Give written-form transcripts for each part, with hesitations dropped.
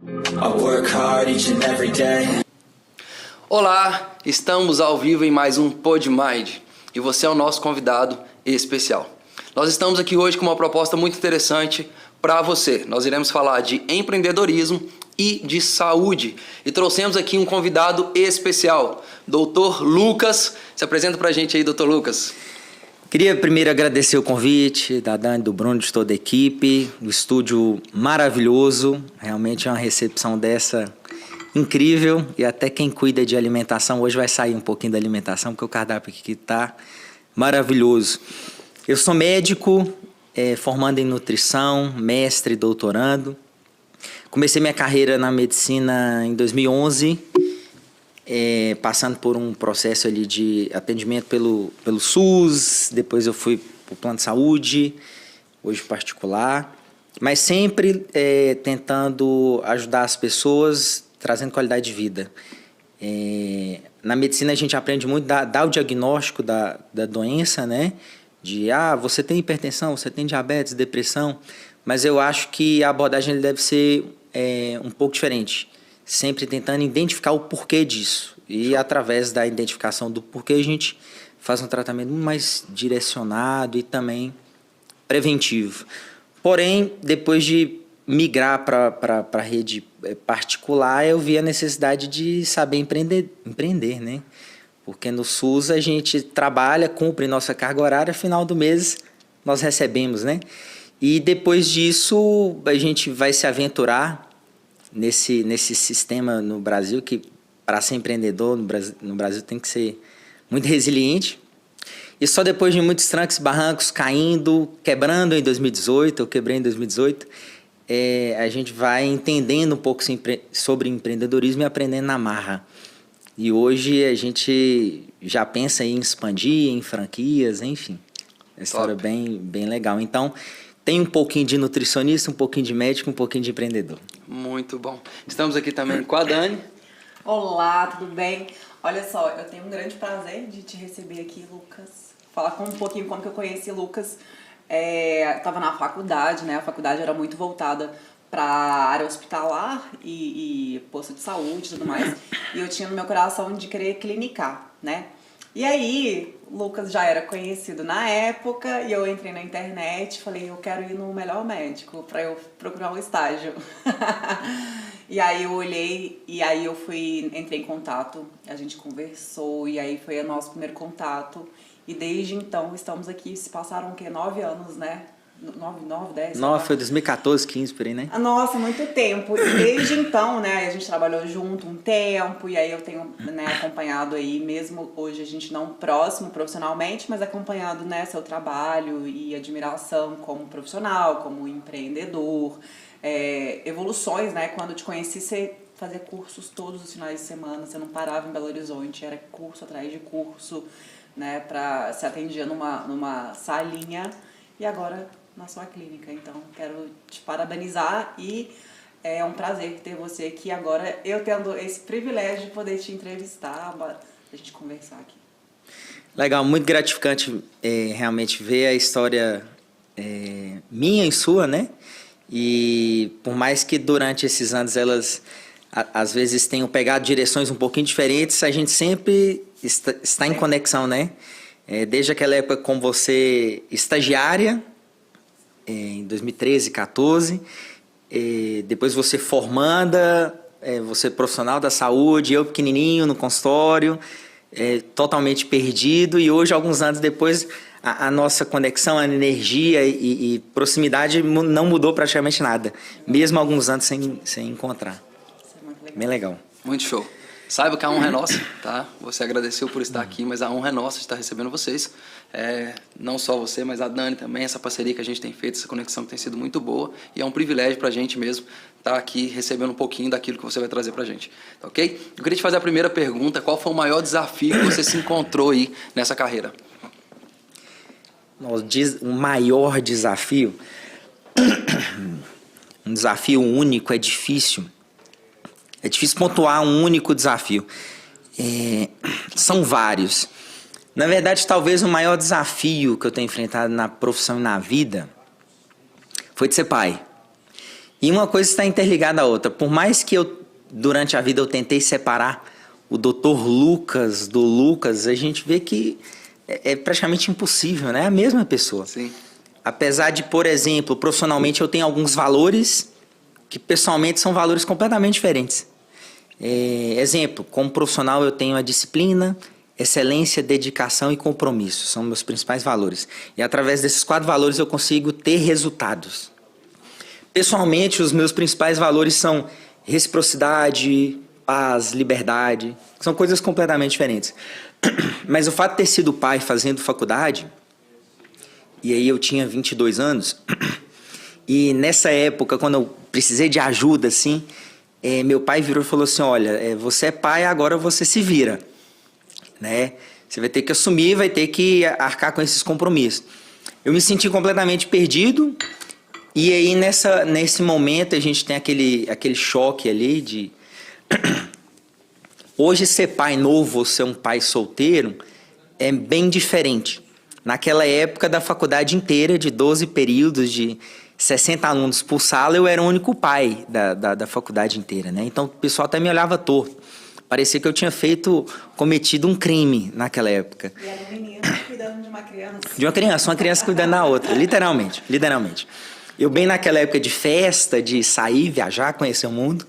I work hard each and every day. Olá, estamos ao vivo em mais um PodMind e você é o nosso convidado especial. Nós estamos aqui hoje com uma proposta muito interessante para você. Nós iremos falar de empreendedorismo e de saúde e trouxemos aqui um convidado especial, Dr. Lucas. Se apresenta para a gente aí, Dr. Lucas. Queria primeiro agradecer o convite da Dani, do Bruno, de toda a equipe, do estúdio maravilhoso, realmente é uma recepção dessa incrível e até quem cuida de alimentação, hoje vai sair um pouquinho da alimentação, porque o cardápio aqui está maravilhoso. Eu sou médico, formando em nutrição, mestre, doutorando. Comecei minha carreira na medicina em 2011, passando por um processo ali de atendimento pelo SUS, depois eu fui para o plano de saúde, hoje particular, mas sempre tentando ajudar as pessoas, trazendo qualidade de vida. Na medicina a gente aprende muito, dar o diagnóstico da doença, né? Você tem hipertensão, você tem diabetes, depressão, mas eu acho que a abordagem deve ser um pouco diferente. Sempre tentando identificar o porquê disso. E através da identificação do porquê a gente faz um tratamento muito mais direcionado e também preventivo. Porém, depois de migrar para a rede particular, eu vi a necessidade de saber empreender, né? Porque no SUS a gente trabalha, cumpre nossa carga horária, final do mês nós recebemos, né? E depois disso a gente vai se aventurar nesse sistema no Brasil, que para ser empreendedor no Brasil tem que ser muito resiliente. E só depois de muitos trancos e barrancos, caindo, quebrando em 2018, eu quebrei em 2018, a gente vai entendendo um pouco sobre empreendedorismo e aprendendo na marra. E hoje a gente já pensa em expandir, em franquias, enfim. É uma história bem legal. Então, tem um pouquinho de nutricionista, um pouquinho de médico, um pouquinho de empreendedor. Muito bom. Estamos aqui também com a Dani. Olá, tudo bem? Olha só, eu tenho um grande prazer de te receber aqui, Lucas. Falar um pouquinho como que eu conheci Lucas. Estava na faculdade, né? A faculdade era muito voltada para a área hospitalar e posto de saúde e tudo mais. E eu tinha no meu coração de querer clinicar, né? E aí, o Lucas já era conhecido na época e eu entrei na internet e falei, eu quero ir no Melhor Médico para eu procurar um estágio. E aí eu olhei e aí eu entrei em contato, a gente conversou e aí foi o nosso primeiro contato. E desde então estamos aqui, se passaram o quê? 9 anos, né? 10? Foi 2014, 15 por aí, né? Nossa, muito tempo. E desde então, né, a gente trabalhou junto um tempo, e aí eu tenho, né, acompanhado aí, mesmo hoje a gente não próximo profissionalmente, mas acompanhado, né, seu trabalho e admiração como profissional, como empreendedor, evoluções, né? Quando eu te conheci, você fazia cursos todos os finais de semana, você não parava em Belo Horizonte, era curso atrás de curso, né, se atendia numa salinha, e agora na sua clínica. Então, quero te parabenizar e é um prazer ter você aqui agora, eu tendo esse privilégio de poder te entrevistar, a gente conversar aqui. Legal, muito gratificante realmente ver a história minha e sua, né? E por mais que durante esses anos elas às vezes tenham pegado direções um pouquinho diferentes, a gente sempre está em conexão, né? Desde aquela época com você estagiária, em 2013, 14, depois você formanda, você profissional da saúde, eu pequenininho no consultório, totalmente perdido, e hoje, alguns anos depois, a nossa conexão, a energia e proximidade não mudou praticamente nada, mesmo alguns anos sem encontrar. Isso é muito legal. Bem legal. Muito show. Saiba que a honra é nossa, tá? Você agradeceu por estar aqui, mas a honra é nossa de estar recebendo vocês. Não só você, mas a Dani também, essa parceria que a gente tem feito, essa conexão que tem sido muito boa. E é um privilégio pra gente mesmo estar aqui recebendo um pouquinho daquilo que você vai trazer pra gente. Tá ok? Eu queria te fazer a primeira pergunta. Qual foi o maior desafio que você se encontrou aí nessa carreira? O maior desafio... Um desafio único é difícil. É difícil pontuar um único desafio. São vários. Na verdade, talvez o maior desafio que eu tenho enfrentado na profissão e na vida foi de ser pai. E uma coisa está interligada à outra. Por mais que durante a vida, eu tentei separar o Dr. Lucas do Lucas, a gente vê que é praticamente impossível, né? É a mesma pessoa. Sim. Apesar de, por exemplo, profissionalmente eu tenho alguns valores que pessoalmente são valores completamente diferentes. Exemplo, como profissional eu tenho a disciplina, excelência, dedicação e compromisso. São meus principais valores. E através desses 4 valores eu consigo ter resultados. Pessoalmente, os meus principais valores são reciprocidade, paz, liberdade. São coisas completamente diferentes. Mas o fato de ter sido pai fazendo faculdade, e aí eu tinha 22 anos, e nessa época, quando eu precisei de ajuda, assim, meu pai virou e falou assim, olha, você é pai, agora você se vira, né? Você vai ter que assumir, vai ter que arcar com esses compromissos. Eu me senti completamente perdido, e aí nesse momento a gente tem aquele choque ali de... Hoje ser pai novo ou ser um pai solteiro é bem diferente. Naquela época da faculdade inteira, de 12 períodos, de 60 alunos por sala, eu era o único pai da faculdade inteira, né? Então o pessoal até me olhava torto. Parecia que eu tinha cometido um crime naquela época. E era um menino cuidando de uma criança. De uma criança cuidando da outra, literalmente. Eu bem naquela época de festa, de sair, viajar, conhecer o mundo,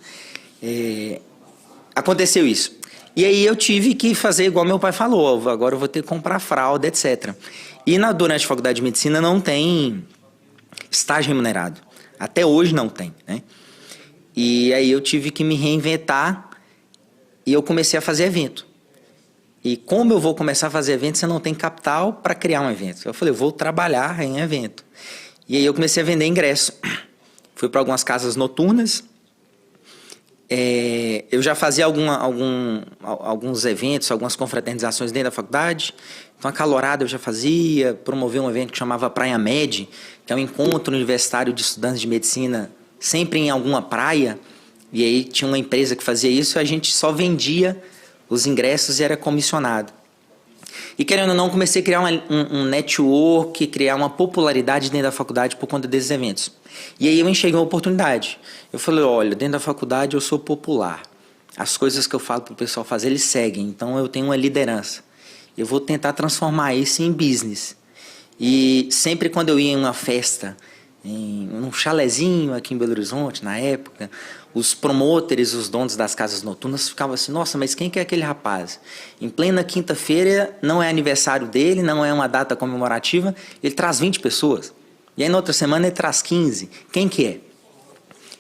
aconteceu isso. E aí eu tive que fazer igual meu pai falou, agora eu vou ter que comprar fralda, etc. E durante a faculdade de medicina não tem estágio remunerado. Até hoje não tem, né? E aí eu tive que me reinventar e eu comecei a fazer evento. E como eu vou começar a fazer evento, você não tem capital para criar um evento? Eu falei, eu vou trabalhar em evento. E aí eu comecei a vender ingresso. Fui para algumas casas noturnas. Eu já fazia alguns eventos, algumas confraternizações dentro da faculdade. Então, a calorada eu já fazia. Promovi um evento que chamava Praia Med, que é um encontro universitário de estudantes de medicina, sempre em alguma praia. E aí tinha uma empresa que fazia isso e a gente só vendia os ingressos e era comissionado. E querendo ou não, comecei a criar um network, criar uma popularidade dentro da faculdade por conta desses eventos. E aí eu enxerguei uma oportunidade. Eu falei, olha, dentro da faculdade eu sou popular. As coisas que eu falo para o pessoal fazer, eles seguem. Então eu tenho uma liderança. Eu vou tentar transformar isso em business. E sempre quando eu ia em uma festa, em um chalezinho aqui em Belo Horizonte, na época, os promotores, os donos das casas noturnas ficavam assim, nossa, mas quem que é aquele rapaz? Em plena quinta-feira, não é aniversário dele, não é uma data comemorativa, ele traz 20 pessoas. E aí na outra semana ele traz 15. Quem que é?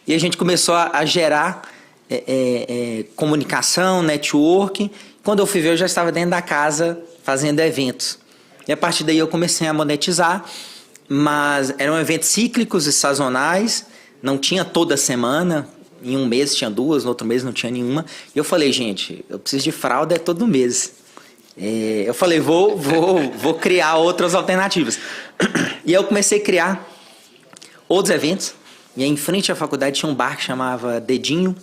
E a gente começou a gerar comunicação, network. Quando eu fui ver, eu já estava dentro da casa fazendo eventos. E a partir daí eu comecei a monetizar, mas eram eventos cíclicos e sazonais, não tinha toda semana. Em um mês tinha 2, no outro mês não tinha nenhuma. E eu falei, gente, eu preciso de fralda todo mês. Eu falei, vou criar outras alternativas. E aí eu comecei a criar outros eventos. E aí em frente à faculdade tinha um bar que chamava Dedinho.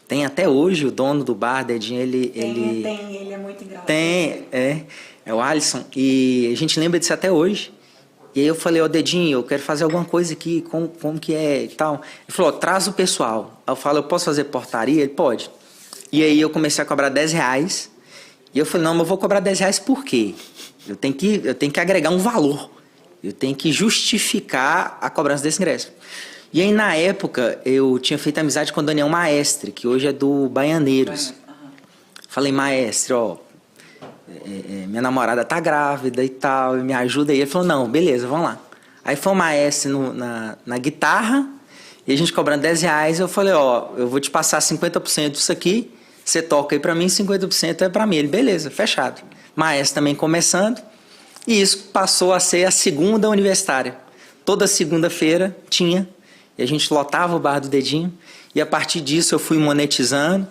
Tem até hoje o dono do bar, Dedinho, ele Ele é muito engraçado. É o Alisson. E a gente lembra disso até hoje. E aí eu falei, Dedinho, eu quero fazer alguma coisa aqui, como que é e tal. Ele falou, traz o pessoal. Aí eu falo, eu posso fazer portaria? Ele, pode. E aí eu comecei a cobrar R$10. E eu falei, não, mas eu vou cobrar R$10 por quê? Eu tenho que agregar um valor. Eu tenho que justificar a cobrança desse ingresso. E aí, na época, eu tinha feito amizade com o Daniel Maestre, que hoje é do Baianeiros. Falei, Maestre, minha namorada tá grávida e tal, me ajuda aí. Ele falou, não, beleza, vamos lá. Aí foi o Maestre na guitarra, e a gente cobrando R$10. Eu falei, eu vou te passar 50% disso aqui, você toca aí pra mim, 50% é pra mim. Ele, beleza, fechado. Maestre também começando, e isso passou a ser a segunda universitária. Toda segunda-feira tinha, e a gente lotava o bar do Dedinho. E a partir disso eu fui monetizando.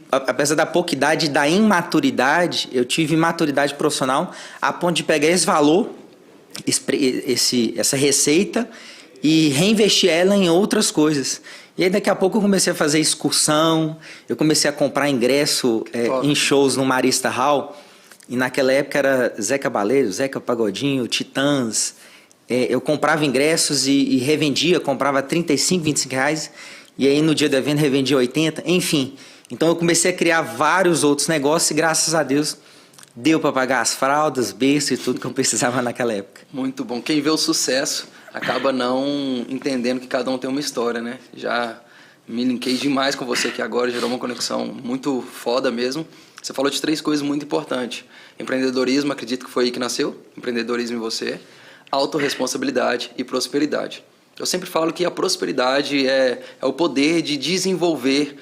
Apesar da pouca idade e da imaturidade, eu tive maturidade profissional a ponto de pegar esse valor, essa receita, e reinvestir ela em outras coisas. E aí daqui a pouco eu comecei a fazer excursão, eu comecei a comprar ingresso em shows no Marista Hall. E naquela época era Zé Cabaleiro, Zeca Pagodinho, Titãs, eu comprava ingressos e revendia, comprava 35, 25 reais, e aí no dia do evento revendia 80, enfim. Então eu comecei a criar vários outros negócios e graças a Deus deu para pagar as fraldas, berço e tudo que eu precisava naquela época. Muito bom. Quem vê o sucesso acaba não entendendo que cada um tem uma história, né? Já me linkei demais com você aqui agora, gerou uma conexão muito foda mesmo. Você falou de 3 coisas muito importantes. Empreendedorismo, acredito que foi aí que nasceu. Empreendedorismo em você. Autorresponsabilidade e prosperidade. Eu sempre falo que a prosperidade é o poder de desenvolver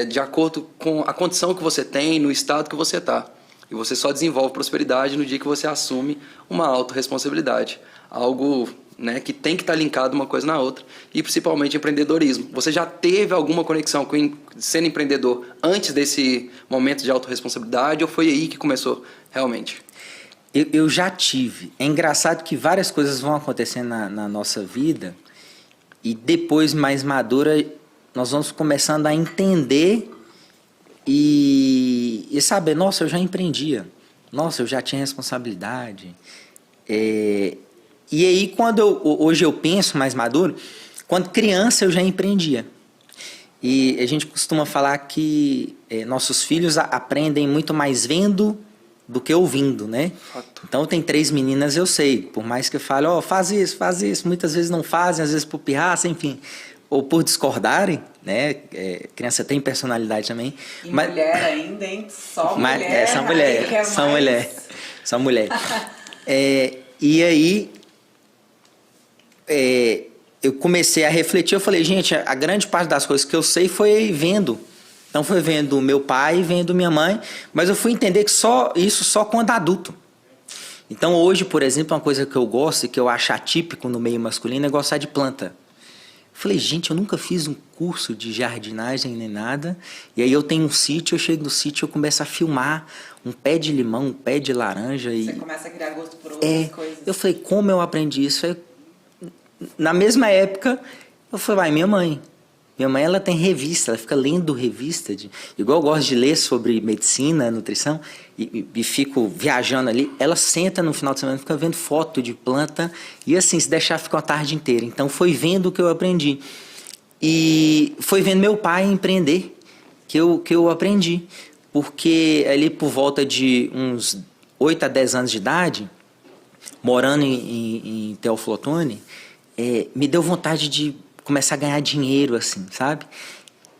de acordo com a condição que você tem, no estado que você está. E você só desenvolve prosperidade no dia que você assume uma autorresponsabilidade. Algo, né, que tem que estar linkado uma coisa na outra. E principalmente empreendedorismo. Você já teve alguma conexão com sendo empreendedor antes desse momento de autorresponsabilidade ou foi aí que começou realmente? Eu já tive. É engraçado que várias coisas vão acontecendo na nossa vida e depois, mais madura, nós vamos começando a entender e saber, nossa, eu já empreendia, nossa, eu já tinha responsabilidade. E aí, hoje eu penso mais maduro, quando criança eu já empreendia. E a gente costuma falar que nossos filhos aprendem muito mais vendo do que ouvindo, né? Fato. Então tem 3 meninas, eu sei, por mais que eu fale, faz isso, muitas vezes não fazem, às vezes por pirraça, enfim, ou por discordarem, né? Criança tem personalidade também. E mulher ainda, hein? Só mulher. Só mulher. E aí eu comecei a refletir, eu falei, gente, a grande parte das coisas que eu sei foi vendo. Então foi vendo meu pai, vendo minha mãe, mas eu fui entender que isso só quando adulto. Então hoje, por exemplo, uma coisa que eu gosto e que eu acho atípico no meio masculino é gostar de planta. Eu falei, gente, eu nunca fiz um curso de jardinagem nem nada, e aí eu tenho um sítio, eu chego no sítio, eu começo a filmar um pé de limão, um pé de laranja. Você começa a criar gosto por outras coisas. Eu falei, como eu aprendi isso? Na mesma época, eu falei, minha mãe, ela tem revista, ela fica lendo revista, igual eu gosto de ler sobre medicina, nutrição, e fico viajando ali. Ela senta no final de semana, fica vendo foto de planta, e assim, se deixar, fica a tarde inteira. Então, foi vendo o que eu aprendi. E foi vendo meu pai empreender que eu aprendi. Porque ali por volta de uns 8 a 10 anos de idade, morando em Teófilo Otoni, me deu vontade de começar a ganhar dinheiro, assim, sabe?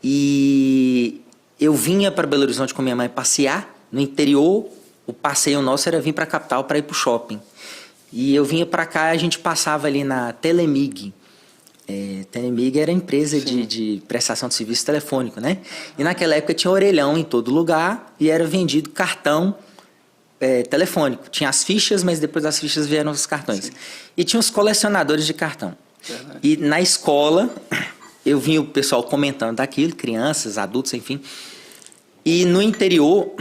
E eu vinha para Belo Horizonte com minha mãe passear. No interior, o passeio nosso era vir para a capital para ir para o shopping. E eu vinha para cá, a gente passava ali na Telemig. Telemig era empresa de prestação de serviço telefônico, né? E naquela época tinha orelhão em todo lugar e era vendido cartão telefônico. Tinha as fichas, mas depois das fichas vieram os cartões. Sim. E tinha os colecionadores de cartão. Verdade. E na escola, eu via o pessoal comentando daquilo, crianças, adultos, enfim. E no interior,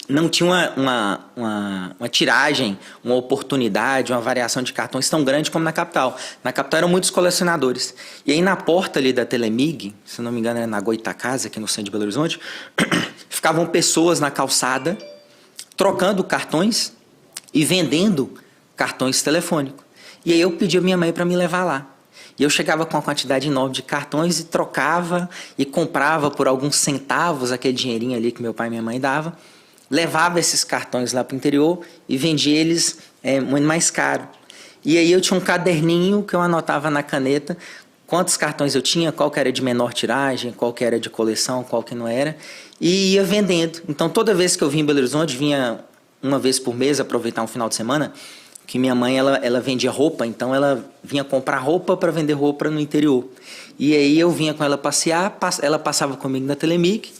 não tinha uma tiragem, uma oportunidade, uma variação de cartões tão grande como na capital. Na capital eram muitos colecionadores. E aí na porta ali da Telemig, se não me engano era na Goitacazes, aqui no centro de Belo Horizonte, ficavam pessoas na calçada, trocando cartões e vendendo cartões telefônicos. E aí eu pedi a minha mãe para me levar lá. E eu chegava com uma quantidade enorme de cartões e trocava e comprava por alguns centavos aquele dinheirinho ali que meu pai e minha mãe davam. Levava esses cartões lá para o interior e vendia eles muito mais caro. E aí eu tinha um caderninho que eu anotava na caneta quantos cartões eu tinha, qual que era de menor tiragem, qual que era de coleção, qual que não era, e ia vendendo. Então toda vez que eu vinha em Belo Horizonte, vinha uma vez por mês aproveitar um final de semana, que minha mãe ela vendia roupa, então ela vinha comprar roupa para vender roupa no interior. E aí eu vinha com ela passear, ela passava comigo na Telemig,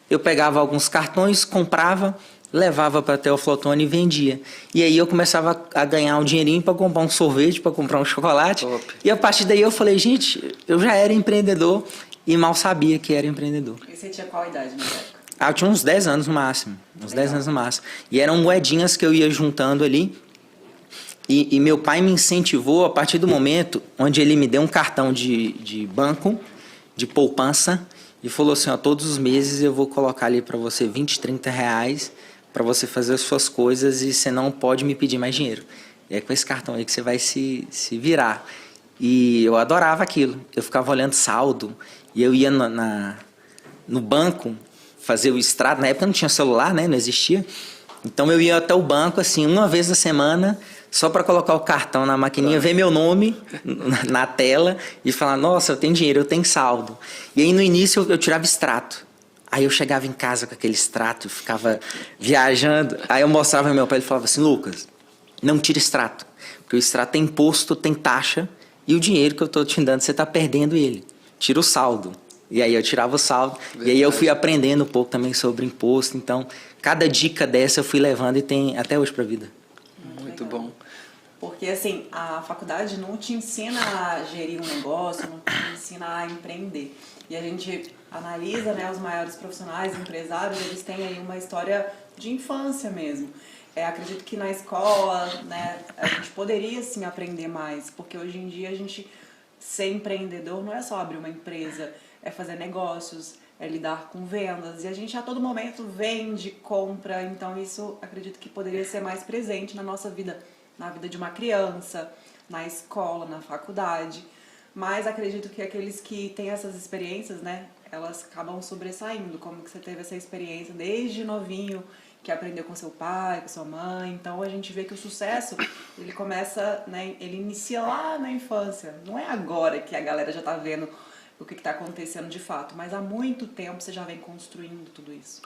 eu pegava alguns cartões, comprava, levava para Teófilo Otoni e vendia. E aí eu começava a ganhar um dinheirinho para comprar um sorvete, para comprar um chocolate. Top. E a partir daí eu falei, gente, eu já era empreendedor e mal sabia que era empreendedor. E você tinha qual idade na época? Eu tinha uns 10 anos no máximo. Uns 10 anos no máximo. E eram moedinhas que eu ia juntando ali. E meu pai me incentivou a partir do momento onde ele me deu um cartão de banco, de poupança, e falou assim, todos os meses eu vou colocar ali para você 20, 30 reais para você fazer as suas coisas e você não pode me pedir mais dinheiro. E é com esse cartão aí que você vai se virar. E eu adorava aquilo. Eu ficava olhando saldo. E eu ia no banco fazer o extrato. Na época não tinha celular, né? Não existia. Então eu ia até o banco, assim, uma vez na semana, só para colocar o cartão na maquininha, ver meu nome na tela e falar, nossa, eu tenho dinheiro, eu tenho saldo. E aí no início eu tirava extrato. Aí eu chegava em casa com aquele extrato e ficava viajando. Aí eu mostrava ao meu pai, ele falava assim, Lucas, não tira extrato. Porque o extrato tem imposto, tem taxa, e o dinheiro que eu estou te dando, você está perdendo ele. Tira o saldo. E aí eu tirava o saldo. Verdade. E aí eu fui aprendendo um pouco também sobre imposto. Então, cada dica dessa eu fui levando e tem até hoje para a vida. Muito bom. Porque, assim, a faculdade não te ensina a gerir um negócio, não te ensina a empreender. E a gente analisa, né, os maiores profissionais, empresários, eles têm aí uma história de infância mesmo. Acredito que na escola, né, a gente poderia, sim, aprender mais. Porque hoje em dia a gente ser empreendedor não é só abrir uma empresa, é fazer negócios, é lidar com vendas. E a gente a todo momento vende, compra. Então isso acredito que poderia ser mais presente na nossa vida, na vida de uma criança, na escola, na faculdade. Mas acredito que aqueles que têm essas experiências, né, elas acabam sobressaindo. Como que você teve essa experiência desde novinho, que aprendeu com seu pai, com sua mãe. Então a gente vê que o sucesso, ele começa, né, ele inicia lá na infância. Não é agora que a galera já tá vendo o que está acontecendo de fato, mas há muito tempo você já vem construindo tudo isso.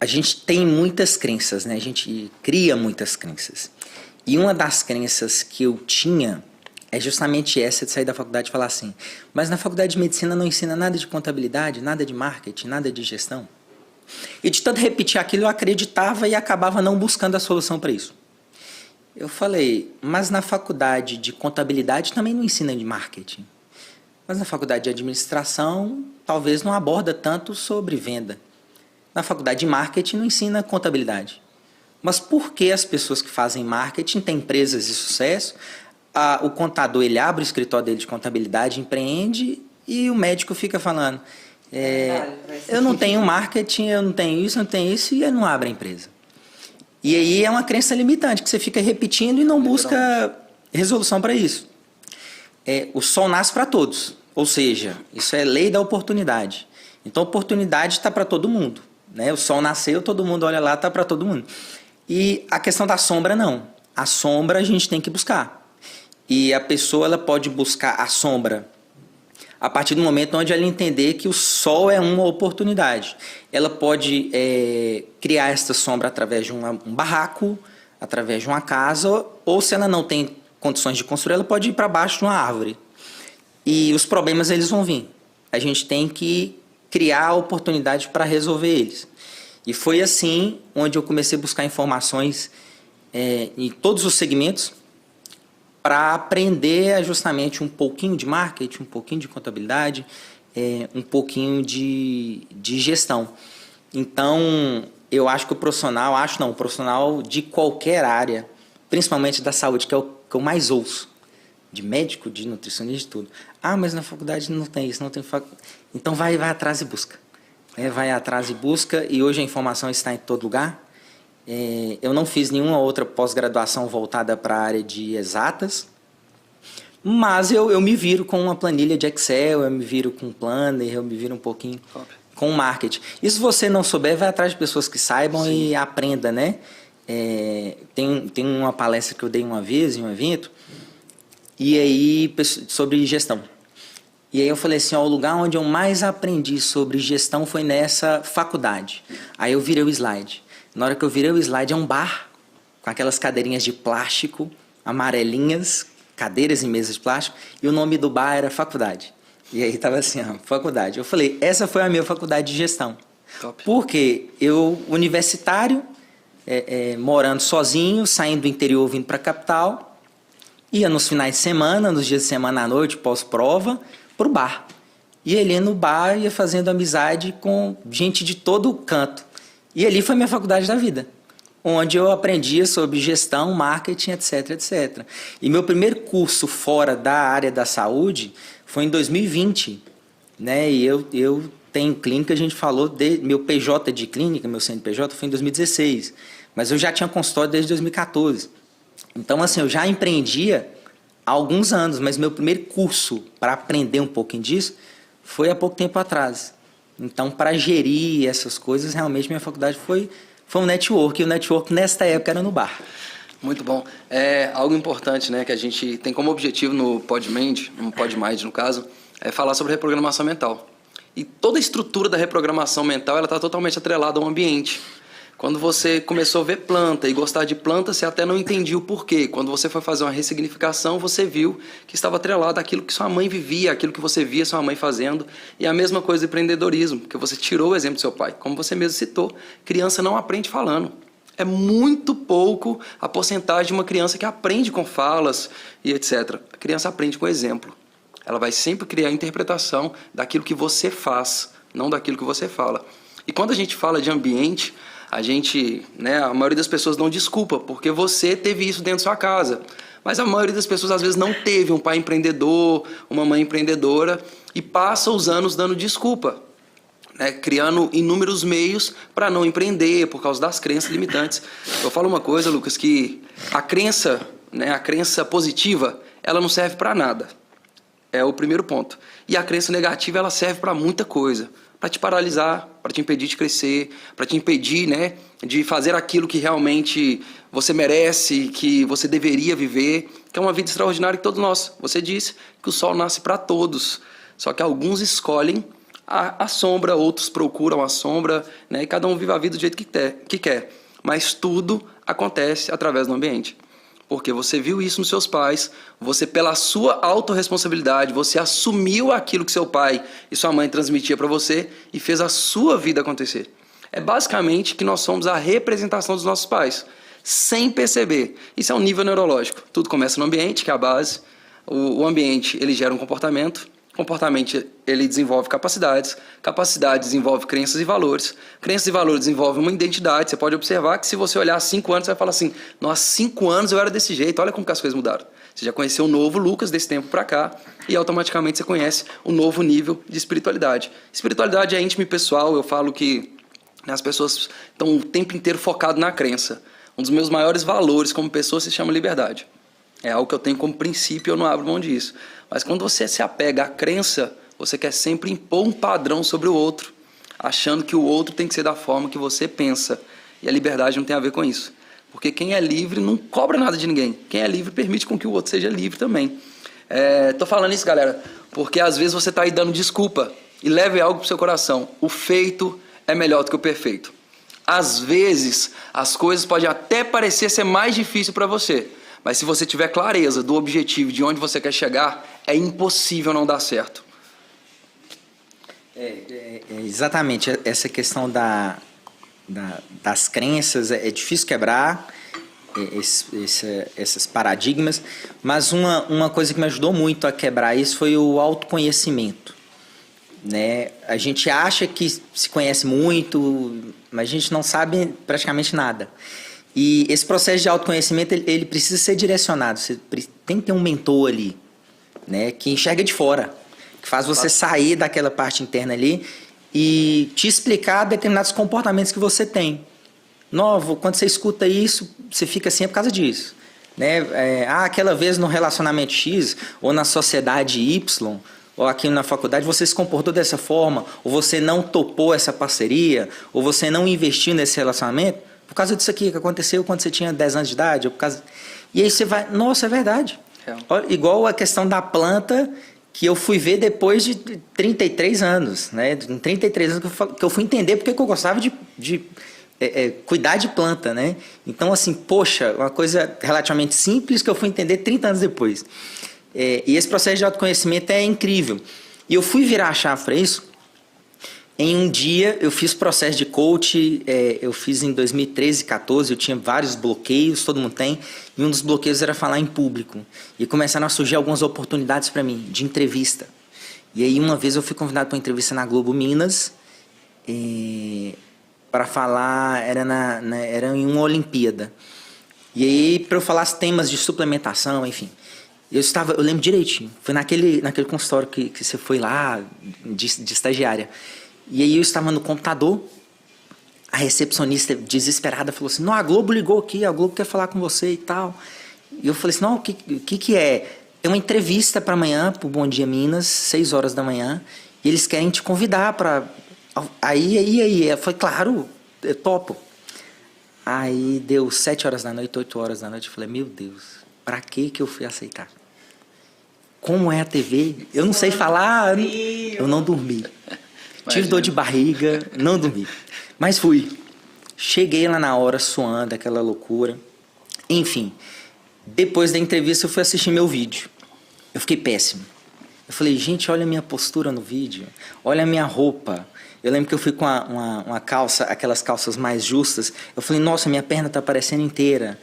A gente tem muitas crenças, né? A gente cria muitas crenças. E uma das crenças que eu tinha é justamente essa de sair da faculdade e falar assim, mas na faculdade de medicina não ensina nada de contabilidade, nada de marketing, nada de gestão. E de tanto repetir aquilo, eu acreditava e acabava não buscando a solução para isso. Eu falei, mas na faculdade de contabilidade também não ensina de marketing. Mas na faculdade de administração, talvez não aborda tanto sobre venda. Na faculdade de marketing não ensina contabilidade. Mas por que as pessoas que fazem marketing têm empresas de sucesso? O contador, ele abre o escritório dele de contabilidade, empreende, e o médico fica falando, eu não tenho marketing, eu não tenho isso, e ele não abre a empresa. E aí é uma crença limitante, que você fica repetindo e não busca resolução para isso. O sol nasce para todos, ou seja, isso é lei da oportunidade. Então, a oportunidade está para todo mundo, né? O sol nasceu, todo mundo olha lá, está para todo mundo. E a questão da sombra, não. A sombra a gente tem que buscar. E a pessoa ela pode buscar a sombra a partir do momento onde ela entender que o sol é uma oportunidade. Ela pode criar essa sombra através de um barraco, através de uma casa, ou se ela não tem condições de construir, ela pode ir para baixo de uma árvore. E os problemas eles vão vir. A gente tem que criar a oportunidade para resolver eles. E foi assim onde eu comecei a buscar informações em todos os segmentos para aprender justamente um pouquinho de marketing, um pouquinho de contabilidade, um pouquinho de gestão. Então, eu acho que o profissional de qualquer área, principalmente da saúde, que é o que eu mais ouço, de médico, de nutricionista, de tudo. Mas na faculdade não tem isso, não tem faculdade. Então vai atrás e busca. Vai atrás e busca, e hoje a informação está em todo lugar. Eu não fiz nenhuma outra pós-graduação voltada para a área de exatas, mas eu me viro com uma planilha de Excel, eu me viro com um planner, eu me viro um pouquinho com marketing. E se você não souber, vai atrás de pessoas que saibam. Sim. E aprenda, né? Tem uma palestra que eu dei uma vez em um evento, e aí sobre gestão. E aí eu falei assim, o lugar onde eu mais aprendi sobre gestão foi nessa faculdade. Aí eu virei o slide. Na hora que eu virei o slide, é um bar com aquelas cadeirinhas de plástico, amarelinhas, cadeiras e mesas de plástico, e o nome do bar era faculdade. E aí estava assim, faculdade. Eu falei, essa foi a minha faculdade de gestão. Top. Porque eu, universitário, morando sozinho, saindo do interior, vindo para a capital, ia nos finais de semana, nos dias de semana à noite, pós-prova, para o bar. E ali no bar ia fazendo amizade com gente de todo canto. E ali foi minha faculdade da vida, onde eu aprendia sobre gestão, marketing, etc, etc. E meu primeiro curso fora da área da saúde foi em 2020, né? E eu tenho clínica, a gente falou, meu PJ de clínica, meu CNPJ foi em 2016. mas eu já tinha consultório desde 2014. Então, assim, eu já empreendia há alguns anos, mas meu primeiro curso para aprender um pouquinho disso foi há pouco tempo atrás. Então, para gerir essas coisas, realmente minha faculdade foi um network, e o network nesta época era no bar. Muito bom. É algo importante, né, que a gente tem como objetivo no PodMind, no caso, é falar sobre reprogramação mental. E toda a estrutura da reprogramação mental, ela está totalmente atrelada ao ambiente. Quando você começou a ver planta e gostar de planta, você até não entendia o porquê. Quando você foi fazer uma ressignificação, você viu que estava atrelado àquilo que sua mãe vivia, àquilo que você via sua mãe fazendo. E a mesma coisa do empreendedorismo, porque você tirou o exemplo do seu pai. Como você mesmo citou, criança não aprende falando. É muito pouco a porcentagem de uma criança que aprende com falas e etc. A criança aprende com exemplo. Ela vai sempre criar a interpretação daquilo que você faz, não daquilo que você fala. E quando a gente fala de ambiente, a maioria das pessoas não desculpa, porque você teve isso dentro da sua casa. Mas a maioria das pessoas às vezes não teve um pai empreendedor, uma mãe empreendedora, e passa os anos dando desculpa, né, criando inúmeros meios para não empreender por causa das crenças limitantes. Eu falo uma coisa, Lucas, que a crença positiva, ela não serve para nada. É o primeiro ponto. E a crença negativa, ela serve para muita coisa. Para te paralisar, para te impedir de crescer, para te impedir, né, de fazer aquilo que realmente você merece, que você deveria viver, que é uma vida extraordinária que todos nós. Você disse que o sol nasce para todos, só que alguns escolhem a sombra, outros procuram a sombra, né, e cada um vive a vida do jeito que quer. Mas tudo acontece através do ambiente. Porque você viu isso nos seus pais, você, pela sua autorresponsabilidade, você assumiu aquilo que seu pai e sua mãe transmitia para você e fez a sua vida acontecer. É basicamente que nós somos a representação dos nossos pais, sem perceber. Isso é um nível neurológico. Tudo começa no ambiente, que é a base. O ambiente, ele gera um comportamento. Comportamento, ele desenvolve capacidades. Capacidade desenvolve crenças e valores. Crenças e valores desenvolvem uma identidade. Você pode observar que se você olhar 5 anos, você vai falar assim, nossa, 5 anos eu era desse jeito, olha como que as coisas mudaram. Você já conheceu o novo Lucas desse tempo para cá e automaticamente você conhece o novo nível de espiritualidade. Espiritualidade é íntimo e pessoal. Eu falo que as pessoas estão o tempo inteiro focadas na crença. Um dos meus maiores valores como pessoa se chama liberdade. É algo que eu tenho como princípio e eu não abro mão disso. Mas quando você se apega à crença, você quer sempre impor um padrão sobre o outro, achando que o outro tem que ser da forma que você pensa. E a liberdade não tem a ver com isso. Porque quem é livre não cobra nada de ninguém. Quem é livre permite com que o outro seja livre também. Tô falando isso, galera, porque às vezes você está aí dando desculpa. E leve algo para o seu coração. O feito é melhor do que o perfeito. Às vezes, as coisas podem até parecer ser mais difícil para você. Mas se você tiver clareza do objetivo, de onde você quer chegar, é impossível não dar certo. Exatamente. Essa questão das crenças é difícil quebrar, esses paradigmas. Mas uma coisa que me ajudou muito a quebrar isso foi o autoconhecimento. Né? A gente acha que se conhece muito, mas a gente não sabe praticamente nada. E esse processo de autoconhecimento, ele precisa ser direcionado. Você tem que ter um mentor ali, né, que enxerga de fora, que faz você sair daquela parte interna ali e te explicar determinados comportamentos que você tem. Novo, quando você escuta isso, você fica assim é por causa disso. Né? Aquela vez no relacionamento X, ou na sociedade Y, ou aqui na faculdade, você se comportou dessa forma, ou você não topou essa parceria, ou você não investiu nesse relacionamento, por causa disso aqui que aconteceu quando você tinha 10 anos de idade. Ou por causa... E aí você vai... Nossa, é verdade. Olha, igual a questão da planta, que eu fui ver depois de 33 anos. Né? Em 33 anos que eu fui entender porque eu gostava de cuidar de planta. Né? Então, assim, poxa, uma coisa relativamente simples que eu fui entender 30 anos depois. E esse processo de autoconhecimento é incrível. E eu fui virar a chave para isso. Em um dia, eu fiz processo de coach, eu fiz em 2013, 2014, eu tinha vários bloqueios, todo mundo tem, e um dos bloqueios era falar em público. E começaram a surgir algumas oportunidades para mim, de entrevista. E aí, uma vez eu fui convidado para uma entrevista na Globo Minas, para falar, era em uma Olimpíada. E aí, para eu falar temas de suplementação, enfim. Eu lembro direitinho, foi naquele consultório que você foi lá, de estagiária. E aí eu estava no computador, A recepcionista desesperada falou assim, não, a Globo ligou aqui, a Globo quer falar com você e tal. E eu falei assim, não, o que é? É uma entrevista para amanhã, pro Bom Dia Minas, 6 horas da manhã, e eles querem te convidar para... Aí. Eu falei, claro, eu topo. Aí deu 7 horas da noite, 8 horas da noite, eu falei, meu Deus, para que eu fui aceitar? Como é a TV? Eu não sei falar, eu não dormi. Tive dor de barriga, não dormi. Mas fui. Cheguei lá na hora, suando, aquela loucura. Enfim, depois da entrevista eu fui assistir meu vídeo. Eu fiquei péssimo. Eu falei, gente, olha a minha postura no vídeo. Olha a minha roupa. Eu lembro que eu fui com uma calça, aquelas calças mais justas. Eu falei, nossa, minha perna tá aparecendo inteira.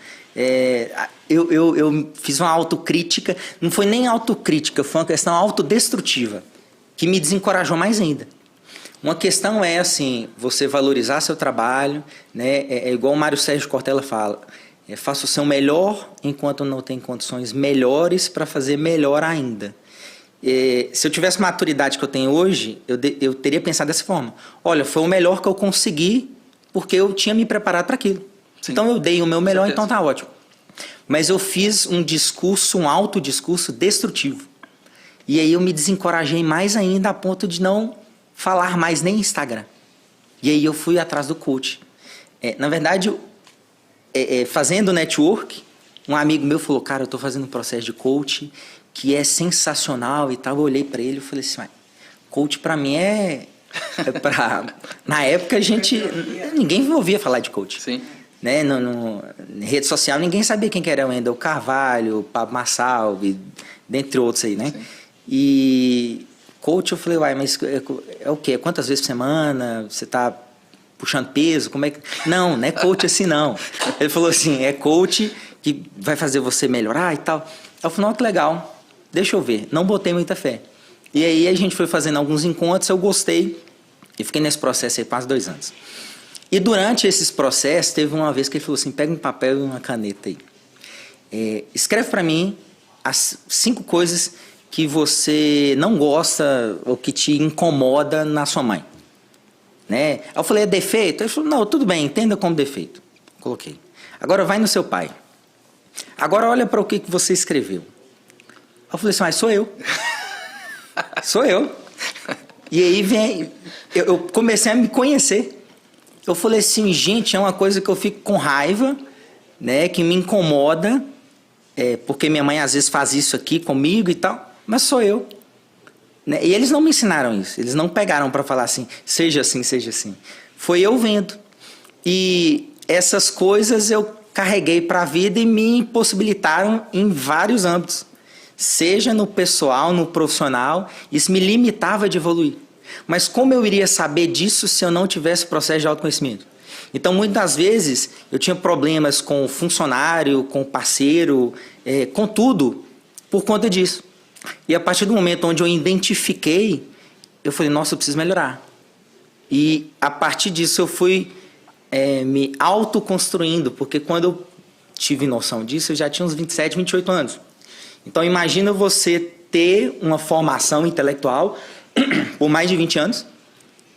Eu fiz uma autocrítica. Não foi nem autocrítica, foi uma questão autodestrutiva. Que me desencorajou mais ainda. Uma questão é, assim, você valorizar seu trabalho, né? É igual o Mário Sérgio Cortella fala, faça o seu melhor enquanto não tem condições melhores para fazer melhor ainda. Se eu tivesse a maturidade que eu tenho hoje, eu teria pensado dessa forma. Olha, foi o melhor que eu consegui porque eu tinha me preparado para aquilo. Sim. Então eu dei o meu melhor, então tá ótimo. Mas eu fiz um discurso, um autodiscurso destrutivo. E aí eu me desencorajei mais ainda a ponto de não falar mais nem Instagram. E aí eu fui atrás do coach. Na verdade, fazendo network, um amigo meu falou, cara, eu estou fazendo um processo de coach que é sensacional e tal. Eu olhei para ele e falei assim, coach para mim na época ninguém ouvia falar de coach. Sim. Né? Na rede social ninguém sabia quem que era o Wendel Carvalho, o Pablo Massalvi, dentre outros aí, né? Sim. E coach, eu falei, mas é o quê? Quantas vezes por semana? Você está puxando peso? Como é que... Não é coach assim, não. Ele falou assim, é coach que vai fazer você melhorar e tal. Eu falei, não, que legal. Deixa eu ver. Não botei muita fé. E aí a gente foi fazendo alguns encontros, eu gostei e fiquei nesse processo aí quase 2 anos. E durante esses processos, teve uma vez que ele falou assim, pega um papel e uma caneta aí. Escreve para mim as 5 coisas que você não gosta ou que te incomoda na sua mãe. Né? Aí eu falei, é defeito? Ele falou, não, tudo bem, entenda como defeito. Coloquei. Agora vai no seu pai. Agora olha para o que você escreveu. Eu falei assim, mas sou eu. Sou eu. E aí eu comecei a me conhecer. Eu falei assim, gente, é uma coisa que eu fico com raiva, né, que me incomoda, porque minha mãe às vezes faz isso aqui comigo e tal. Mas sou eu. Né? E eles não me ensinaram isso. Eles não pegaram para falar assim, seja assim, seja assim. Foi eu vendo. E essas coisas eu carreguei para a vida e me impossibilitaram em vários âmbitos. Seja no pessoal, no profissional. Isso me limitava de evoluir. Mas como eu iria saber disso se eu não tivesse processo de autoconhecimento? Então, muitas vezes, eu tinha problemas com o funcionário, com o parceiro, com tudo, por conta disso. E a partir do momento onde eu identifiquei, eu falei, nossa, eu preciso melhorar. E a partir disso eu fui me autoconstruindo, porque quando eu tive noção disso, eu já tinha uns 27, 28 anos. Então imagina você ter uma formação intelectual por mais de 20 anos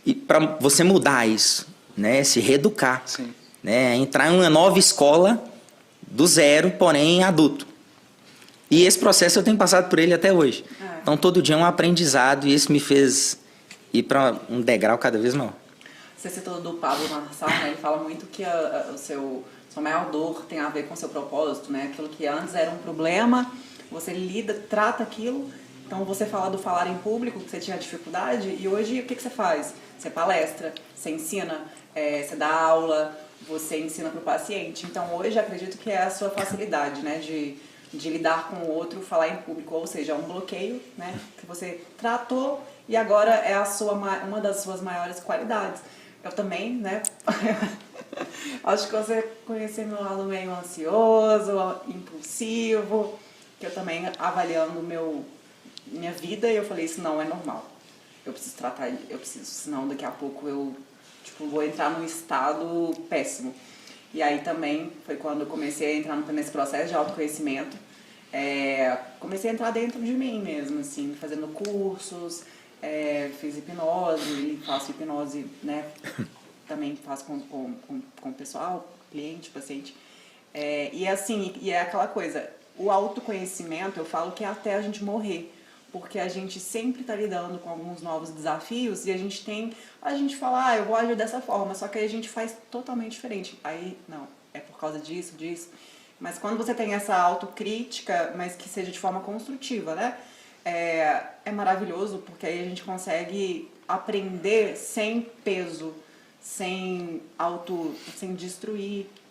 e para você mudar isso, né? Se reeducar, sim, né? Entrar em uma nova escola do zero, porém adulto. E esse processo eu tenho passado por ele até hoje. Então, todo dia é um aprendizado e isso me fez ir para um degrau cada vez maior. Você citou do Pablo Marçal, né? Ele fala muito que sua maior dor tem a ver com o seu propósito, né? Aquilo que antes era um problema, você lida, trata aquilo. Então, você fala do falar em público, que você tinha dificuldade, e hoje o que você faz? Você palestra, você ensina, você dá aula, você ensina para o paciente. Então, hoje, acredito que é a sua facilidade, né? De lidar com o outro, falar em público, ou seja, é um bloqueio, né, que você tratou e agora é uma das suas maiores qualidades. Eu também, né, acho que você conheceu meu lado meio ansioso, impulsivo, que eu também avaliando minha vida, eu falei, isso não é normal. Eu preciso tratar, senão daqui a pouco eu vou entrar num estado péssimo. E aí também foi quando eu comecei a entrar nesse processo de autoconhecimento. Comecei a entrar dentro de mim mesmo, assim, fazendo cursos, fiz hipnose, faço hipnose, né, também faço com o pessoal, cliente, paciente. E assim, e é aquela coisa, o autoconhecimento, eu falo que é até a gente morrer, porque a gente sempre está lidando com alguns novos desafios e a gente fala, eu vou agir dessa forma, só que aí a gente faz totalmente diferente. Aí, não, é por causa disso. Mas quando você tem essa autocrítica, mas que seja de forma construtiva, né? É maravilhoso, porque aí a gente consegue aprender sem peso, sem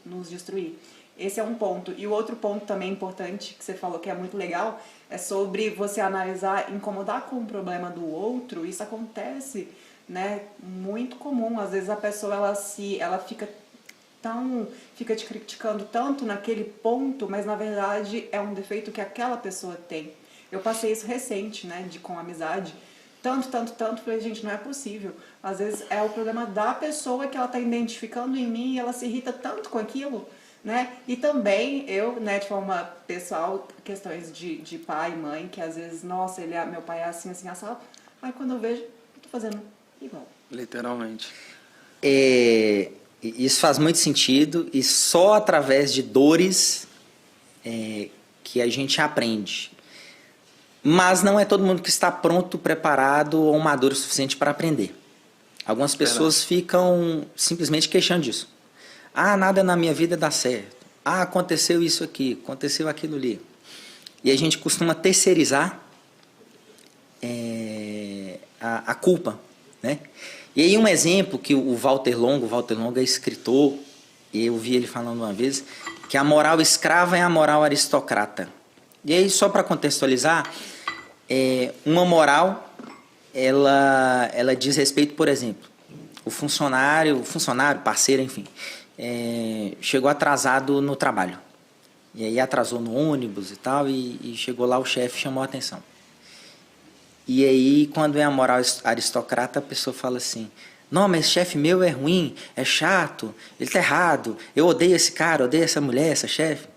nos destruir. Esse é um ponto. E o outro ponto também importante que você falou que é muito legal é sobre você analisar, incomodar com o problema do outro. Isso acontece, né? Muito comum. Às vezes a pessoa ela fica te criticando tanto naquele ponto, mas na verdade é um defeito que aquela pessoa tem. Eu passei isso recente, né? Com amizade. Tanto, falei, gente, não é possível. Às vezes é o problema da pessoa que ela está identificando em mim e ela se irrita tanto com aquilo, né? E também eu, né, de forma pessoal, questões de pai e mãe, que às vezes, nossa, meu pai é assim, assado. Aí quando eu vejo, eu tô fazendo igual. Literalmente. Isso faz muito sentido e só através de dores que a gente aprende. Mas não é todo mundo que está pronto, preparado ou maduro o suficiente para aprender. Algumas pessoas ficam simplesmente queixando disso. Nada na minha vida dá certo. Aconteceu isso aqui, aconteceu aquilo ali. E a gente costuma terceirizar a culpa, né? E aí um exemplo que o Walter Longo é escritor, e eu vi ele falando uma vez, que a moral escrava é a moral aristocrata. E aí, só para contextualizar, uma moral, ela diz respeito, por exemplo, o funcionário, parceiro, enfim, chegou atrasado no trabalho. E aí atrasou no ônibus e tal, e chegou lá, o chefe chamou a atenção. E aí, quando é a moral aristocrata, a pessoa fala assim, não, mas esse chefe meu é ruim, é chato, ele tá errado, eu odeio esse cara, odeio essa mulher, essa chefe.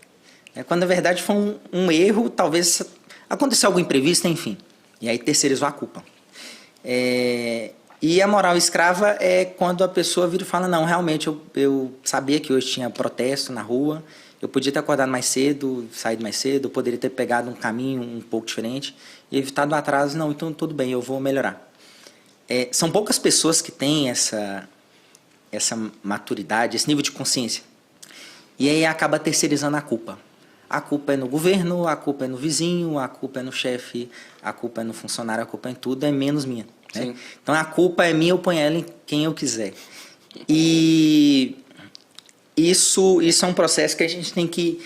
Quando na verdade foi um erro, talvez aconteceu algo imprevisto, enfim. E aí terceirizou a culpa. E a moral escrava é quando a pessoa vira e fala, não, realmente eu sabia que hoje tinha protesto na rua, eu podia ter acordado mais cedo, saído mais cedo, eu poderia ter pegado um caminho um pouco diferente e evitado o atraso. Não, então tudo bem, eu vou melhorar. São poucas pessoas que têm essa maturidade, esse nível de consciência. E aí acaba terceirizando a culpa. A culpa é no governo, a culpa é no vizinho, a culpa é no chefe, a culpa é no funcionário, a culpa é em tudo, é menos minha. Né? Então a culpa é minha, eu ponho ela em quem eu quiser. E isso é um processo que a gente tem que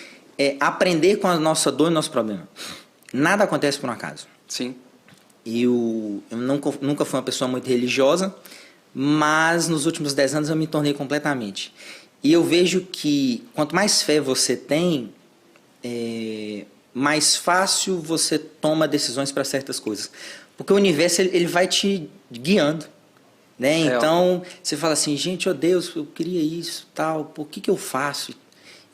aprender com a nossa dor e nosso problema. Nada acontece por um acaso. Sim. Eu nunca fui uma pessoa muito religiosa, mas nos últimos 10 anos eu me tornei completamente. E eu vejo que quanto mais fé você tem, mais fácil você toma decisões para certas coisas. Porque o universo ele vai te guiando. Né? Então, você fala assim, gente, oh Deus, eu queria isso, tal, por que eu faço?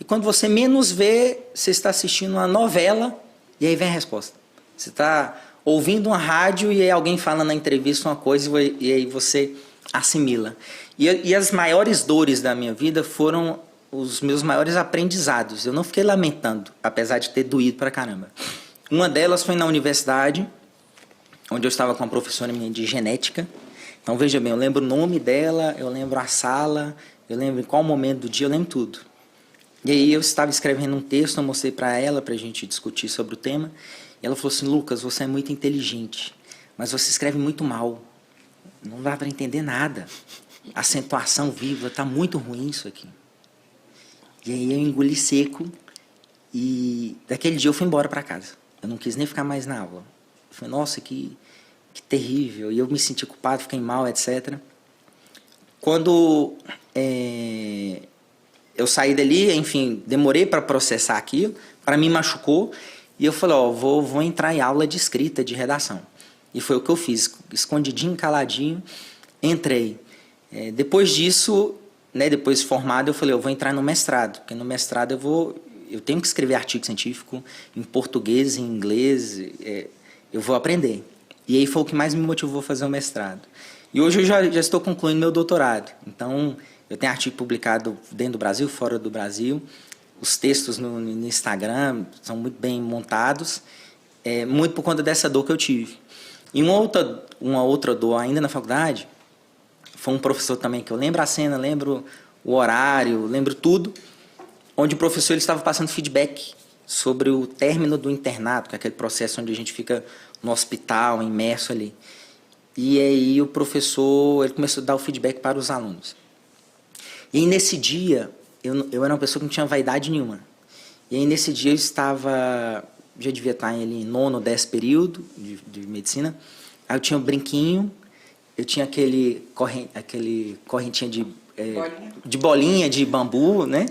E quando você menos vê, você está assistindo uma novela e aí vem a resposta. Você está ouvindo uma rádio e aí alguém fala na entrevista uma coisa e aí você assimila. E as maiores dores da minha vida foram os meus maiores aprendizados. Eu não fiquei lamentando, apesar de ter doído pra caramba. Uma delas foi na universidade, onde eu estava com uma professora minha de genética. Então, veja bem, eu lembro o nome dela, eu lembro a sala, eu lembro em qual momento do dia, eu lembro tudo. E aí eu estava escrevendo um texto, eu mostrei para ela, para a gente discutir sobre o tema. E ela falou assim, Lucas, você é muito inteligente, mas você escreve muito mal. Não dá para entender nada. A acentuação viva, está muito ruim isso aqui. E aí eu engoli seco e daquele dia eu fui embora para casa. Eu não quis nem ficar mais na aula. Eu falei, nossa, que terrível. E eu me senti culpado, fiquei mal, etc. Quando eu saí dali, enfim, demorei para processar aquilo, para mim machucou. E eu falei, vou entrar em aula de escrita, de redação. E foi o que eu fiz, escondidinho, caladinho, entrei. Depois disso, né, depois de formado, eu falei, eu vou entrar no mestrado, porque no mestrado eu tenho que escrever artigo científico em português, em inglês, eu vou aprender. E aí foi o que mais me motivou a fazer o mestrado. E hoje eu já estou concluindo meu doutorado. Então, Eu tenho artigo publicado dentro do Brasil, fora do Brasil. Os textos no Instagram são muito bem montados, muito por conta dessa dor que eu tive. E uma outra dor ainda na faculdade, foi um professor também que eu lembro a cena, lembro o horário, lembro tudo, onde o professor ele estava passando feedback sobre o término do internato, que é aquele processo onde a gente fica no hospital, imerso ali. E aí o professor ele começou a dar o feedback para os alunos. E aí, nesse dia, eu era uma pessoa que não tinha vaidade nenhuma. E aí nesse dia eu estava, já devia estar em 9º, 10º período de medicina. Aí eu tinha um brinquinho, eu tinha aquele correntinha de bolinha de bambu, né?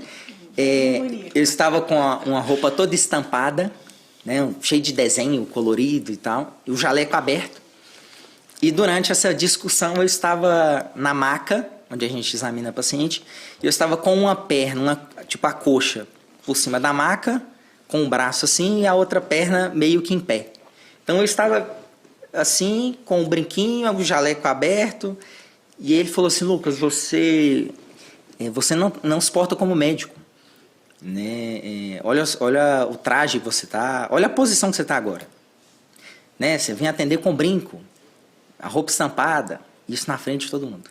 Eu estava com uma roupa toda estampada, né? Cheio de desenho colorido e tal, e o jaleco aberto. E durante essa discussão eu estava na maca, onde a gente examina o paciente, e eu estava com uma perna, tipo a coxa, por cima da maca, com o braço assim, e a outra perna meio que em pé. Então eu estava assim, com o brinquinho, o jaleco aberto, e ele falou assim: Lucas, você não se porta como médico, né? Olha o traje que você está, olha a posição que você está agora, né? Você vem atender com brinco, a roupa estampada, isso na frente de todo mundo.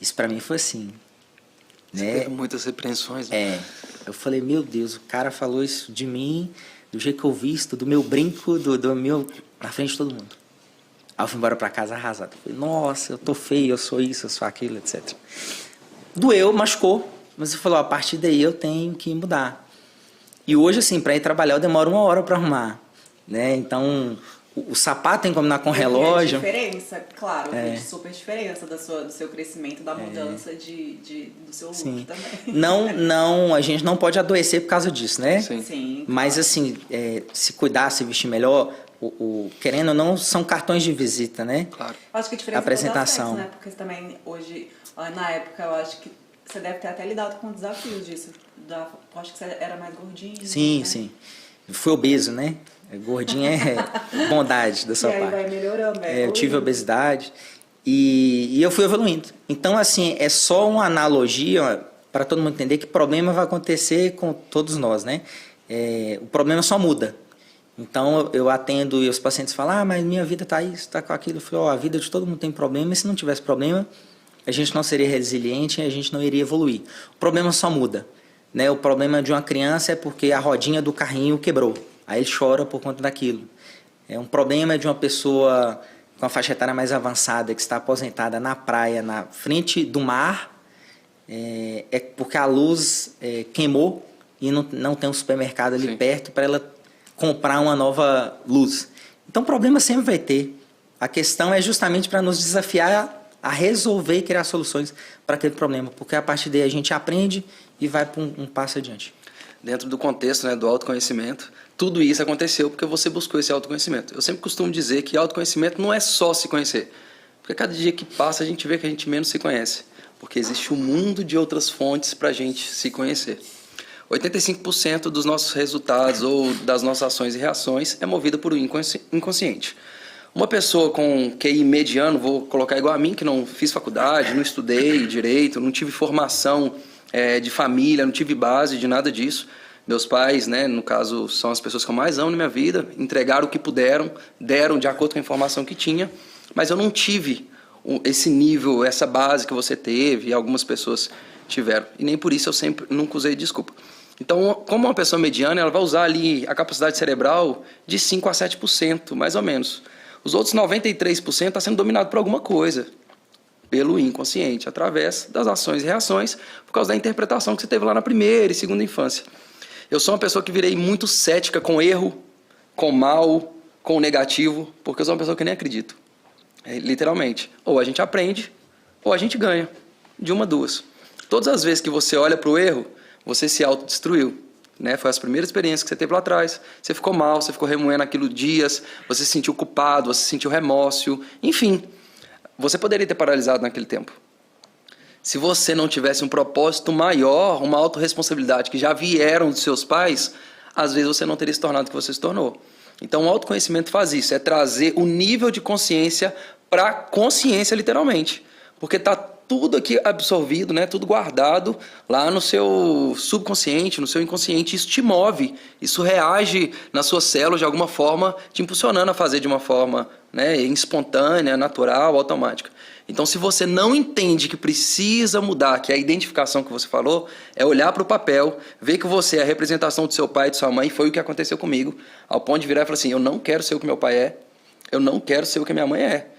Isso para mim foi assim, né? Teve muitas repreensões, né? Eu falei, meu Deus, o cara falou isso de mim, do jeito que eu visto, do meu brinco, do meu, na frente de todo mundo. Aí eu fui embora para casa arrasado. Falei, nossa, eu tô feio, eu sou isso, eu sou aquilo, etc. Doeu, machucou, mas ele falou, a partir daí eu tenho que mudar. E hoje, assim, para ir trabalhar eu demoro 1 hora para arrumar, né? Então, o sapato tem que combinar com o relógio. A diferença, claro, fez super diferença do seu crescimento, da mudança do seu look. Sim. Também. Não, a gente não pode adoecer por causa disso, né? Sim. Mas, assim, se cuidar, se vestir melhor, querendo ou não, são cartões de visita, né? Claro. Acho que a diferença apresentação. É né? Porque também, hoje, na época, eu acho que você deve ter até lidado com desafios disso. Eu acho que você era mais gordinho. Sim, né? sim. Fui obeso, né? Gordinho é bondade da sua parte. E aí vai melhorando, eu tive obesidade e eu fui evoluindo. Então, assim, é só uma analogia para todo mundo entender que problema vai acontecer com todos nós, né? O problema só muda. Então, eu atendo e os pacientes falam, mas minha vida está isso, está com aquilo. Eu falo, a vida de todo mundo tem problema, e se não tivesse problema, a gente não seria resiliente e a gente não iria evoluir. O problema só muda, né? O problema de uma criança é porque a rodinha do carrinho quebrou. Aí ele chora por conta daquilo. Um problema de uma pessoa com a faixa etária mais avançada, que está aposentada na praia, na frente do mar, é porque a luz queimou e não tem um supermercado ali perto para ela comprar uma nova luz. Então, problema sempre vai ter. A questão é justamente para nos desafiar a resolver e criar soluções para aquele problema, porque a partir daí a gente aprende e vai para um passo adiante. Dentro do contexto, né, do autoconhecimento, tudo isso aconteceu porque você buscou esse autoconhecimento. Eu sempre costumo dizer que autoconhecimento não é só se conhecer. Porque cada dia que passa a gente vê que a gente menos se conhece. Porque existe um mundo de outras fontes para a gente se conhecer. 85% dos nossos resultados ou das nossas ações e reações é movida por um inconsciente. Uma pessoa com QI mediano, vou colocar igual a mim, que não fiz faculdade, não estudei direito, não tive formação de família, não tive base de nada disso. Meus pais, né, no caso, são as pessoas que eu mais amo na minha vida, entregaram o que puderam, deram de acordo com a informação que tinha, mas eu não tive esse nível, essa base que você teve e algumas pessoas tiveram. E nem por isso eu sempre nunca usei desculpa. Então, como uma pessoa mediana, ela vai usar ali a capacidade cerebral de 5 a 7%, mais ou menos. Os outros 93% está sendo dominado por alguma coisa, pelo inconsciente, através das ações e reações, por causa da interpretação que você teve lá na primeira e segunda infância. Eu sou uma pessoa que virei muito cética com erro, com mal, com negativo, porque eu sou uma pessoa que nem acredito. Literalmente. Ou a gente aprende, ou a gente ganha. De uma, duas. Todas as vezes que você olha para o erro, você se autodestruiu. Né? Foi as primeiras experiências que você teve lá atrás. Você ficou mal, você ficou remoendo aquilo dias, você se sentiu culpado, você sentiu remorso. Enfim, você poderia ter paralisado naquele tempo. Se você não tivesse um propósito maior, uma autorresponsabilidade que já vieram dos seus pais, às vezes você não teria se tornado o que você se tornou. Então o autoconhecimento faz isso, é trazer o nível de consciência para a consciência literalmente. Porque tá tudo aqui absorvido, né? Tudo guardado lá no seu subconsciente, no seu inconsciente. Isso te move, isso reage nas suas células de alguma forma, te impulsionando a fazer de uma forma, né, espontânea, natural, automática. Então, se você não entende que precisa mudar, que é a identificação que você falou, é olhar para o papel, ver que você é a representação do seu pai e de sua mãe, foi o que aconteceu comigo, ao ponto de virar e falar assim, eu não quero ser o que meu pai é, eu não quero ser o que a minha mãe é.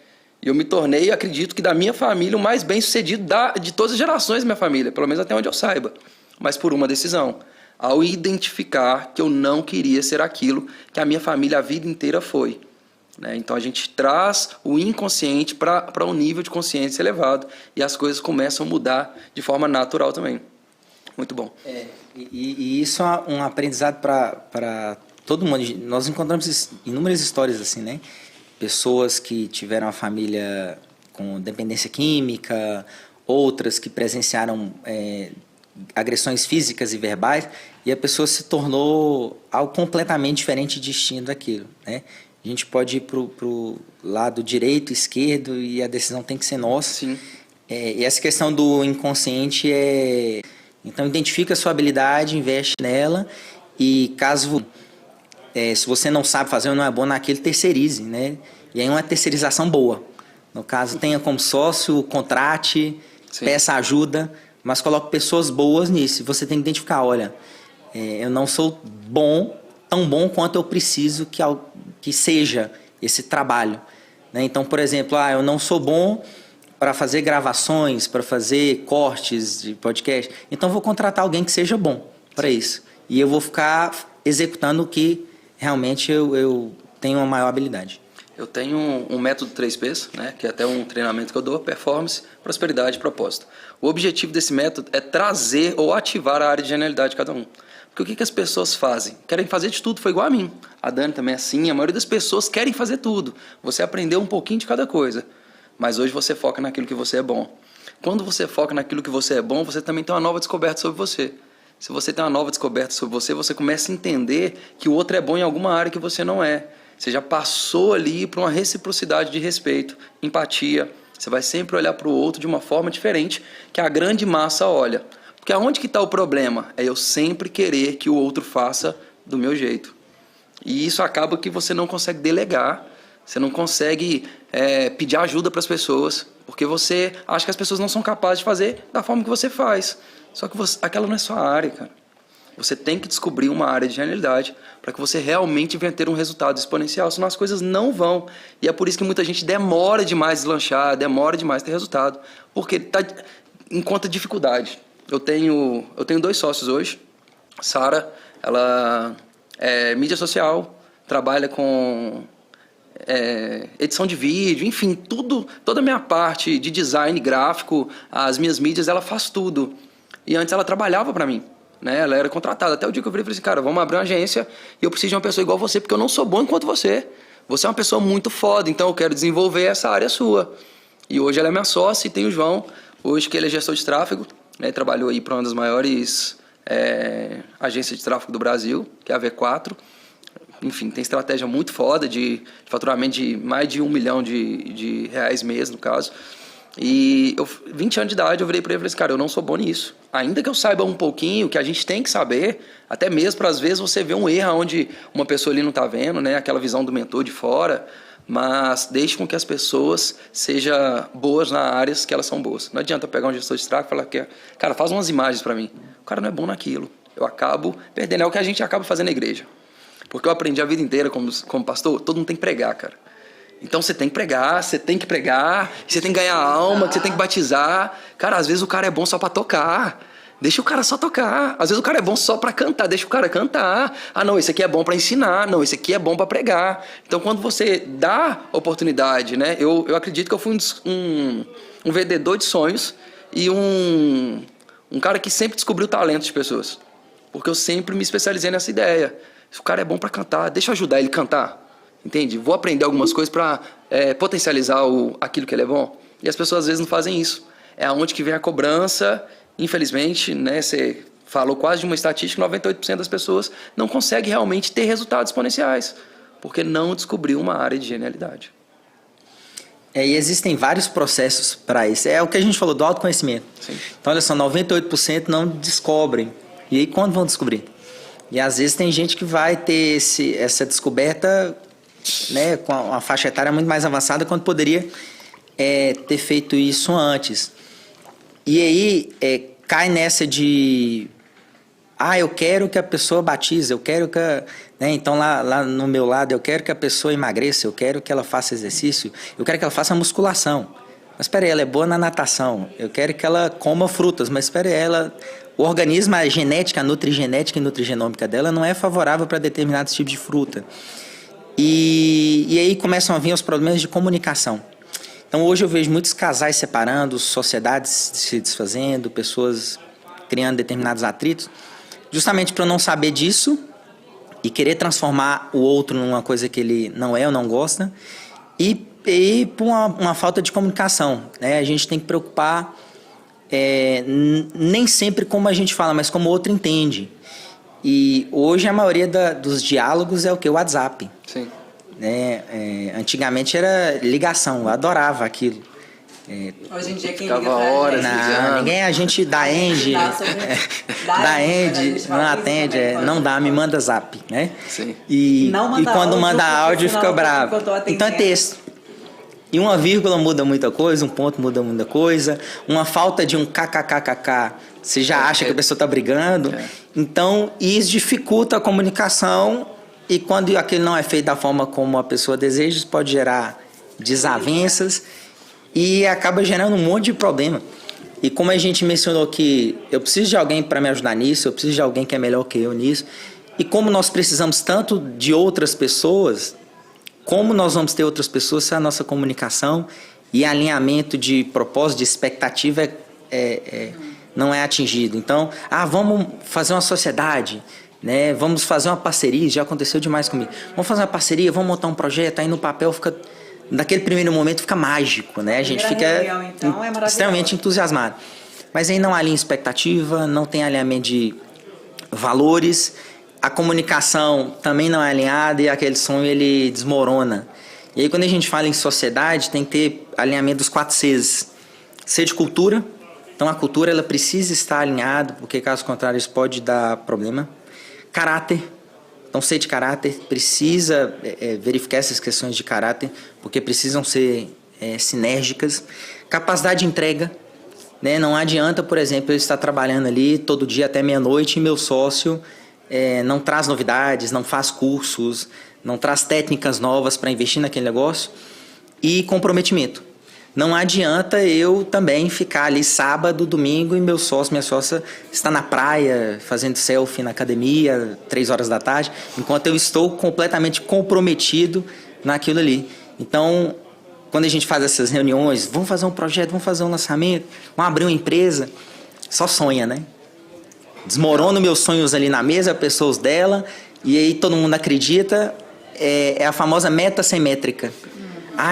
E eu me tornei, acredito que da minha família, o mais bem-sucedido de todas as gerações da minha família, pelo menos até onde eu saiba. Mas por uma decisão. Ao identificar que eu não queria ser aquilo que a minha família a vida inteira foi. Né? Então a gente traz o inconsciente para um nível de consciência elevado e as coisas começam a mudar de forma natural também. Muito bom. E isso é um aprendizado para todo mundo. Nós encontramos inúmeras histórias assim, né? Pessoas que tiveram a família com dependência química, outras que presenciaram agressões físicas e verbais, e a pessoa se tornou algo completamente diferente e distinto daquilo, né? A gente pode ir pro lado direito, esquerdo, e a decisão tem que ser nossa. Sim. E essa questão do inconsciente então, identifica a sua habilidade, investe nela, e caso... se você não sabe fazer ou não é bom naquilo, terceirize, né? E aí uma terceirização boa. No caso, tenha como sócio, contrate, Sim. Peça ajuda, mas coloque pessoas boas nisso. Você tem que identificar, olha, eu não sou tão bom quanto eu preciso que seja esse trabalho. Né? Então, por exemplo, eu não sou bom para fazer gravações, para fazer cortes de podcast, então vou contratar alguém que seja bom para isso. E eu vou ficar executando o que realmente eu tenho uma maior habilidade. Eu tenho um método 3Ps, né, que é até um treinamento que eu dou, performance, prosperidade e propósito. O objetivo desse método é trazer ou ativar a área de genialidade de cada um. Porque o que as pessoas fazem? Querem fazer de tudo, foi igual a mim. A Dani também é assim, a maioria das pessoas querem fazer tudo. Você aprendeu um pouquinho de cada coisa, mas hoje você foca naquilo que você é bom. Quando você foca naquilo que você é bom, você também tem uma nova descoberta sobre você. Se você tem uma nova descoberta sobre você, você começa a entender que o outro é bom em alguma área que você não é. Você já passou ali para uma reciprocidade de respeito, empatia. Você vai sempre olhar para o outro de uma forma diferente que a grande massa olha. Porque aonde que está o problema? É eu sempre querer que o outro faça do meu jeito. E isso acaba que você não consegue delegar, você não consegue pedir ajuda para as pessoas, porque você acha que as pessoas não são capazes de fazer da forma que você faz. Só que aquela não é sua área, cara. Você tem que descobrir uma área de genialidade para que você realmente venha ter um resultado exponencial, senão as coisas não vão. E é por isso que muita gente demora demais a deslanchar, demora demais a ter resultado, porque está encontra dificuldade. Eu tenho 2 sócios hoje. Sara, ela é mídia social, trabalha com edição de vídeo, enfim, toda a minha parte de design gráfico, as minhas mídias, ela faz tudo. E antes ela trabalhava para mim, né? Ela era contratada. Até o dia que eu falei assim, cara, vamos abrir uma agência e eu preciso de uma pessoa igual você, porque eu não sou bom enquanto você. Você é uma pessoa muito foda, então eu quero desenvolver essa área sua. E hoje ela é minha sócia e tem o João, hoje que ele é gestor de tráfego, né? Trabalhou aí para uma das maiores agências de tráfego do Brasil, que é a V4. Enfim, tem estratégia muito foda de faturamento de mais de 1 milhão de reais mês, no caso. E 20 anos de idade, eu virei para ele e falei assim, cara, eu não sou bom nisso. Ainda que eu saiba um pouquinho, que a gente tem que saber, até mesmo para às vezes você ver um erro onde uma pessoa ali não está vendo, né? Aquela visão do mentor de fora, mas deixe com que as pessoas sejam boas nas áreas que elas são boas. Não adianta eu pegar um gestor de tráfego e falar, cara, faz umas imagens para mim. O cara não é bom naquilo. Eu acabo perdendo, é o que a gente acaba fazendo na igreja. Porque eu aprendi a vida inteira como pastor, todo mundo tem que pregar, cara. Então você tem que pregar, você tem que ganhar alma, que você tem que batizar. Cara, às vezes o cara é bom só pra tocar. Deixa o cara só tocar. Às vezes o cara é bom só pra cantar, deixa o cara cantar. Ah, não, esse aqui é bom pra ensinar. Não, esse aqui é bom pra pregar. Então quando você dá oportunidade, né? Eu acredito que eu fui um vendedor de sonhos e um cara que sempre descobriu talentos de pessoas. Porque eu sempre me especializei nessa ideia. Se o cara é bom pra cantar, deixa eu ajudar ele a cantar. Entende? Vou aprender algumas coisas para potencializar aquilo que ele é bom. E as pessoas às vezes não fazem isso. É aonde que vem a cobrança. Infelizmente, né, você falou quase de uma estatística, 98% das pessoas não conseguem realmente ter resultados exponenciais, porque não descobriu uma área de genialidade. E existem vários processos para isso. É o que a gente falou do autoconhecimento. Sim. Então, olha só, 98% não descobrem. E aí, quando vão descobrir? E às vezes tem gente que vai ter essa descoberta, né, com uma faixa etária muito mais avançada, quando poderia ter feito isso antes. E aí cai nessa de... eu quero que a pessoa batize, eu quero que... Né, então, lá no meu lado, eu quero que a pessoa emagreça, eu quero que ela faça exercício, eu quero que ela faça musculação. Mas espera aí, ela é boa na natação. Eu quero que ela coma frutas, mas espera aí, o organismo, a genética, a nutrigenética e nutrigenômica dela não é favorável para determinados tipos de fruta. E aí começam a vir os problemas de comunicação. Então, hoje eu vejo muitos casais separando, sociedades se desfazendo, pessoas criando determinados atritos, justamente para eu não saber disso e querer transformar o outro numa coisa que ele não é ou não gosta, e por uma falta de comunicação, né? A gente tem que preocupar nem sempre como a gente fala, mas como o outro entende. E hoje a maioria dos diálogos é o que? O WhatsApp. Sim. Antigamente era ligação, eu adorava aquilo. Hoje em dia quem Ficava liga pra horas gente, ligando. Ninguém, a gente da Enge, não atende, não dá, me manda zap, né? Sim. E quando áudio, manda áudio senão fica eu bravo. tô atendendo. Então é texto. E uma vírgula muda muita coisa, um ponto muda muita coisa, uma falta de um kkkk, você já acha que a pessoa está brigando. Então, isso dificulta a comunicação, e quando aquilo não é feito da forma como a pessoa deseja, isso pode gerar desavenças e acaba gerando um monte de problema. E como a gente mencionou que eu preciso de alguém para me ajudar nisso, eu preciso de alguém que é melhor que eu nisso, e como nós precisamos tanto de outras pessoas, como nós vamos ter outras pessoas se a nossa comunicação e alinhamento de propósito, de expectativa não é atingido. Então, vamos fazer uma sociedade, né? Vamos fazer uma parceria, já aconteceu demais comigo. Vamos fazer uma parceria, vamos montar um projeto, aí no papel fica, naquele primeiro momento fica mágico, né? A gente fica extremamente entusiasmado. Mas aí não alinha expectativa, não tem alinhamento de valores, a comunicação também não é alinhada e aquele sonho ele desmorona. E aí quando a gente fala em sociedade, tem que ter alinhamento dos 4 Cs. C de cultura. Então a cultura ela precisa estar alinhada, porque caso contrário isso pode dar problema. Caráter. Então C de caráter, precisa verificar essas questões de caráter, porque precisam ser sinérgicas. Capacidade de entrega. Né? Não adianta, por exemplo, eu estar trabalhando ali todo dia até meia-noite e meu sócio não traz novidades, não faz cursos, não traz técnicas novas para investir naquele negócio. E comprometimento. Não adianta eu também ficar ali sábado, domingo e meu sócio, minha sócia está na praia fazendo selfie na academia 3 horas da tarde, enquanto eu estou completamente comprometido naquilo ali. Então, quando a gente faz essas reuniões, vamos fazer um projeto, vamos fazer um lançamento, vamos abrir uma empresa, só sonha, né? Desmorona meus sonhos ali na mesa, pessoas dela, e aí todo mundo acredita, é a famosa meta sem métrica.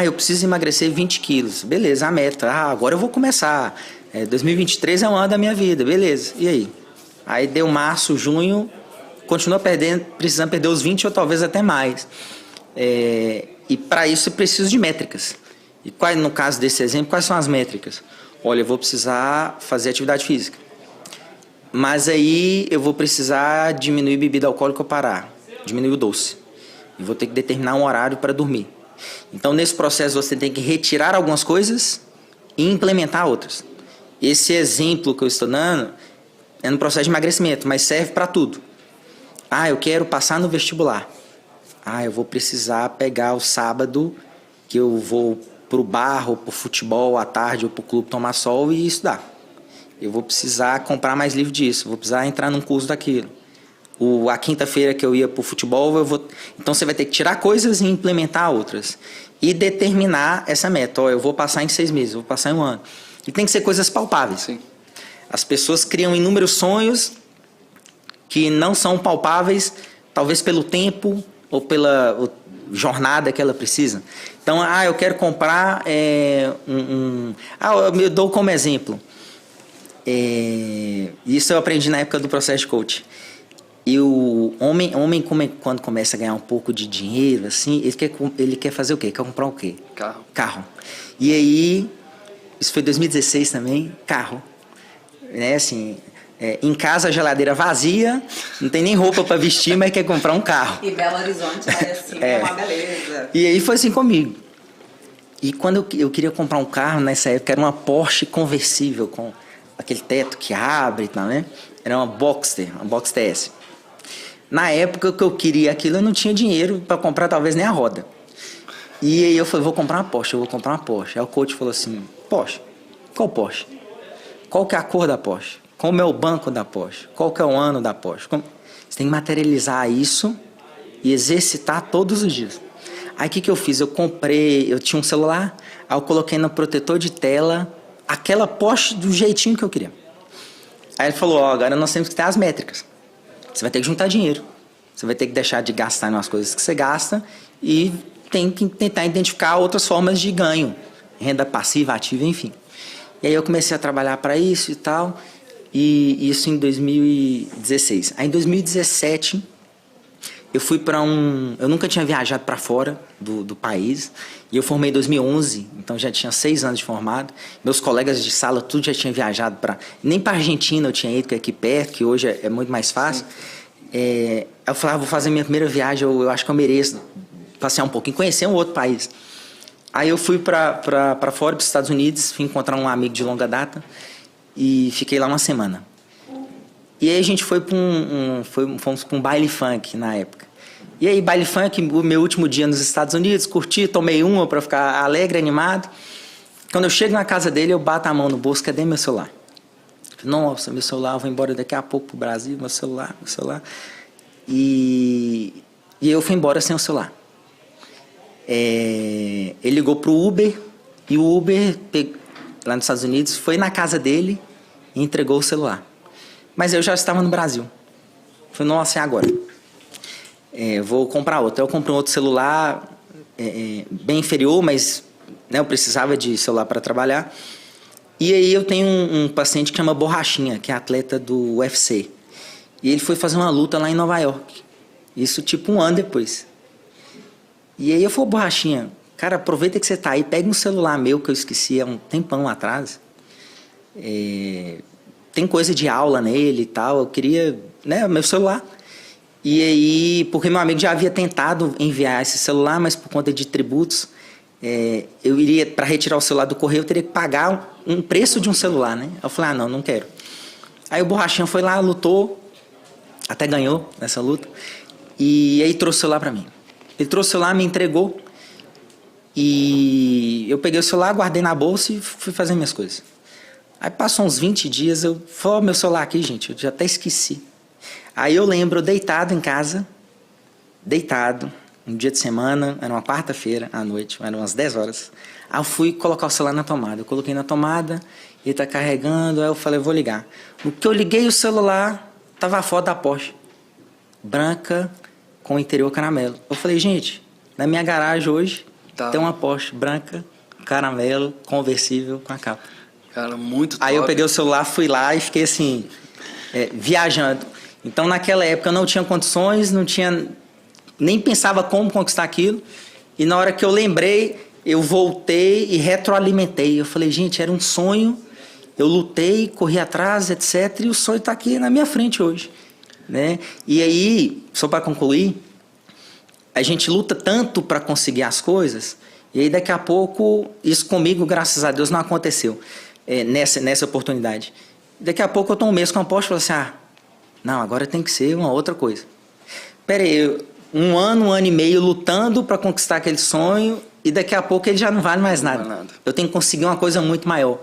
Eu preciso emagrecer 20 quilos. Beleza, a meta. Agora eu vou começar. 2023 é um ano da minha vida. Beleza, e aí? Aí deu março, junho, continua precisando perder os 20 ou talvez até mais. E para isso eu preciso de métricas. E no caso desse exemplo, quais são as métricas? Olha, eu vou precisar fazer atividade física. Mas aí eu vou precisar diminuir bebida alcoólica ou parar. Diminuir o doce. E vou ter que determinar um horário para dormir. Então, nesse processo, você tem que retirar algumas coisas e implementar outras. Esse exemplo que eu estou dando é no processo de emagrecimento, mas serve para tudo. Eu quero passar no vestibular. Eu vou precisar pegar o sábado que eu vou para o bar ou para o futebol à tarde ou para o clube tomar sol e estudar. Eu vou precisar comprar mais livro disso, vou precisar entrar num curso daquilo. A quinta-feira que eu ia para o futebol, então você vai ter que tirar coisas e implementar outras. E determinar essa meta. Eu vou passar em 6 meses, eu vou passar em 1 ano. E tem que ser coisas palpáveis. Sim. As pessoas criam inúmeros sonhos que não são palpáveis, talvez pelo tempo ou pela jornada que ela precisa. Então, eu quero comprar eu dou como exemplo. Isso eu aprendi na época do processo de coach. E o homem quando começa a ganhar um pouco de dinheiro, assim, ele quer fazer o quê? Quer comprar o quê? Carro. E aí, isso foi 2016 também, carro. Né, assim, em casa a geladeira vazia, não tem nem roupa para vestir, mas quer comprar um carro. E Belo Horizonte é assim, é uma beleza. E aí foi assim comigo. E quando eu queria comprar um carro, nessa época, era uma Porsche conversível, com aquele teto que abre e tal, né? Era uma Boxster S. Na época que eu queria aquilo, eu não tinha dinheiro para comprar talvez nem a roda. E aí eu falei, vou comprar uma Porsche. Aí o coach falou assim, Porsche? Qual Porsche? Qual que é a cor da Porsche? Como é o banco da Porsche? Qual que é o ano da Porsche? Você tem que materializar isso e exercitar todos os dias. Aí o que eu fiz? Eu tinha um celular, aí eu coloquei no protetor de tela aquela Porsche do jeitinho que eu queria. Aí ele falou, agora nós temos que ter as métricas. Você vai ter que juntar dinheiro. Você vai ter que deixar de gastar nas coisas que você gasta e tem que tentar identificar outras formas de ganho. Renda passiva, ativa, enfim. E aí eu comecei a trabalhar para isso e tal. E isso em 2016. Aí em 2017, eu fui para eu nunca tinha viajado para fora do país. E eu formei em 2011, então já tinha 6 anos de formado. Meus colegas de sala, tudo já tinha viajado para... Nem para Argentina eu tinha ido, que é aqui perto, que hoje é muito mais fácil. Eu falei, vou fazer minha primeira viagem, eu acho que eu mereço passear um pouquinho, conhecer um outro país. Aí eu fui para fora, para os Estados Unidos, fui encontrar um amigo de longa data e fiquei lá uma semana. E aí a gente foi para fomos para um baile funk na época. E aí, baile funk, o meu último dia nos Estados Unidos, curti, tomei uma para ficar alegre, animado. Quando eu chego na casa dele, eu bato a mão no bolso, cadê meu celular? Nossa, meu celular, eu vou embora daqui a pouco pro Brasil, meu celular. E eu fui embora sem o celular. Ele ligou pro Uber, e o Uber, lá nos Estados Unidos, foi na casa dele e entregou o celular. Mas eu já estava no Brasil. Falei, nossa, e agora? Vou comprar outro. Eu comprei um outro celular bem inferior, mas né, eu precisava de celular para trabalhar. E aí eu tenho um paciente que chama Borrachinha, que é atleta do UFC. E ele foi fazer uma luta lá em Nova York. Isso tipo 1 ano depois. E aí eu falei, Borrachinha, cara, aproveita que você tá aí, pega um celular meu que eu esqueci há um tempão atrás. Tem coisa de aula nele e tal, eu queria, né, meu celular. E aí, porque meu amigo já havia tentado enviar esse celular, mas por conta de tributos, eu iria, para retirar o celular do correio, eu teria que pagar um preço de um celular, né? Eu falei, não quero. Aí o Borrachinha foi lá, lutou, até ganhou nessa luta, e aí trouxe o celular para mim. Ele trouxe o celular, me entregou, e eu peguei o celular, guardei na bolsa e fui fazer minhas coisas. Aí passou uns 20 dias, eu falei, meu celular aqui, gente, eu já até esqueci. Aí eu lembro, deitado em casa, um dia de semana, era uma quarta-feira à noite, eram umas 10 horas. Aí eu fui colocar o celular na tomada. Eu coloquei na tomada, ele tá carregando, aí eu falei, vou ligar. No que eu liguei o celular, tava a foto da Porsche, branca, com o interior caramelo. Eu falei, gente, na minha garagem hoje tem uma Porsche branca, caramelo, conversível, com a capa. Cara, muito top. Aí eu peguei o celular, fui lá e fiquei assim, viajando. Então, naquela época, eu não tinha condições, nem pensava como conquistar aquilo. E na hora que eu lembrei, eu voltei e retroalimentei. Eu falei, gente, era um sonho. Eu lutei, corri atrás, etc. E o sonho está aqui na minha frente hoje. Né? E aí, só para concluir, a gente luta tanto para conseguir as coisas. E aí, daqui a pouco, isso comigo, graças a Deus, não aconteceu nessa oportunidade. Daqui a pouco, eu estou um mês com a Porsche e falo assim, não, agora tem que ser uma outra coisa. Pera aí, 1 ano, 1 ano e meio lutando para conquistar aquele sonho e daqui a pouco ele já não vale mais nada. Eu tenho que conseguir uma coisa muito maior.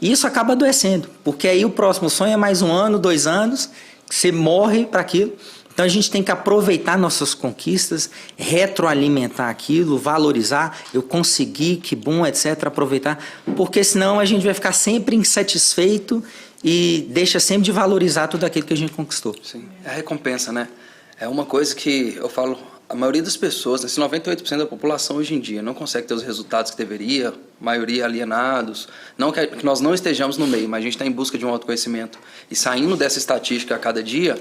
E isso acaba adoecendo, porque aí o próximo sonho é mais 1 ano, 2 anos, que você morre para aquilo. Então a gente tem que aproveitar nossas conquistas, retroalimentar aquilo, valorizar, eu consegui, que bom, etc., aproveitar, porque senão a gente vai ficar sempre insatisfeito e deixa sempre de valorizar tudo aquilo que a gente conquistou. Sim, é a recompensa, né? É uma coisa que eu falo, a maioria das pessoas, esse 98% da população hoje em dia não consegue ter os resultados que deveria, maioria alienados, não que nós não estejamos no meio, mas a gente está em busca de um autoconhecimento. E saindo dessa estatística a cada dia,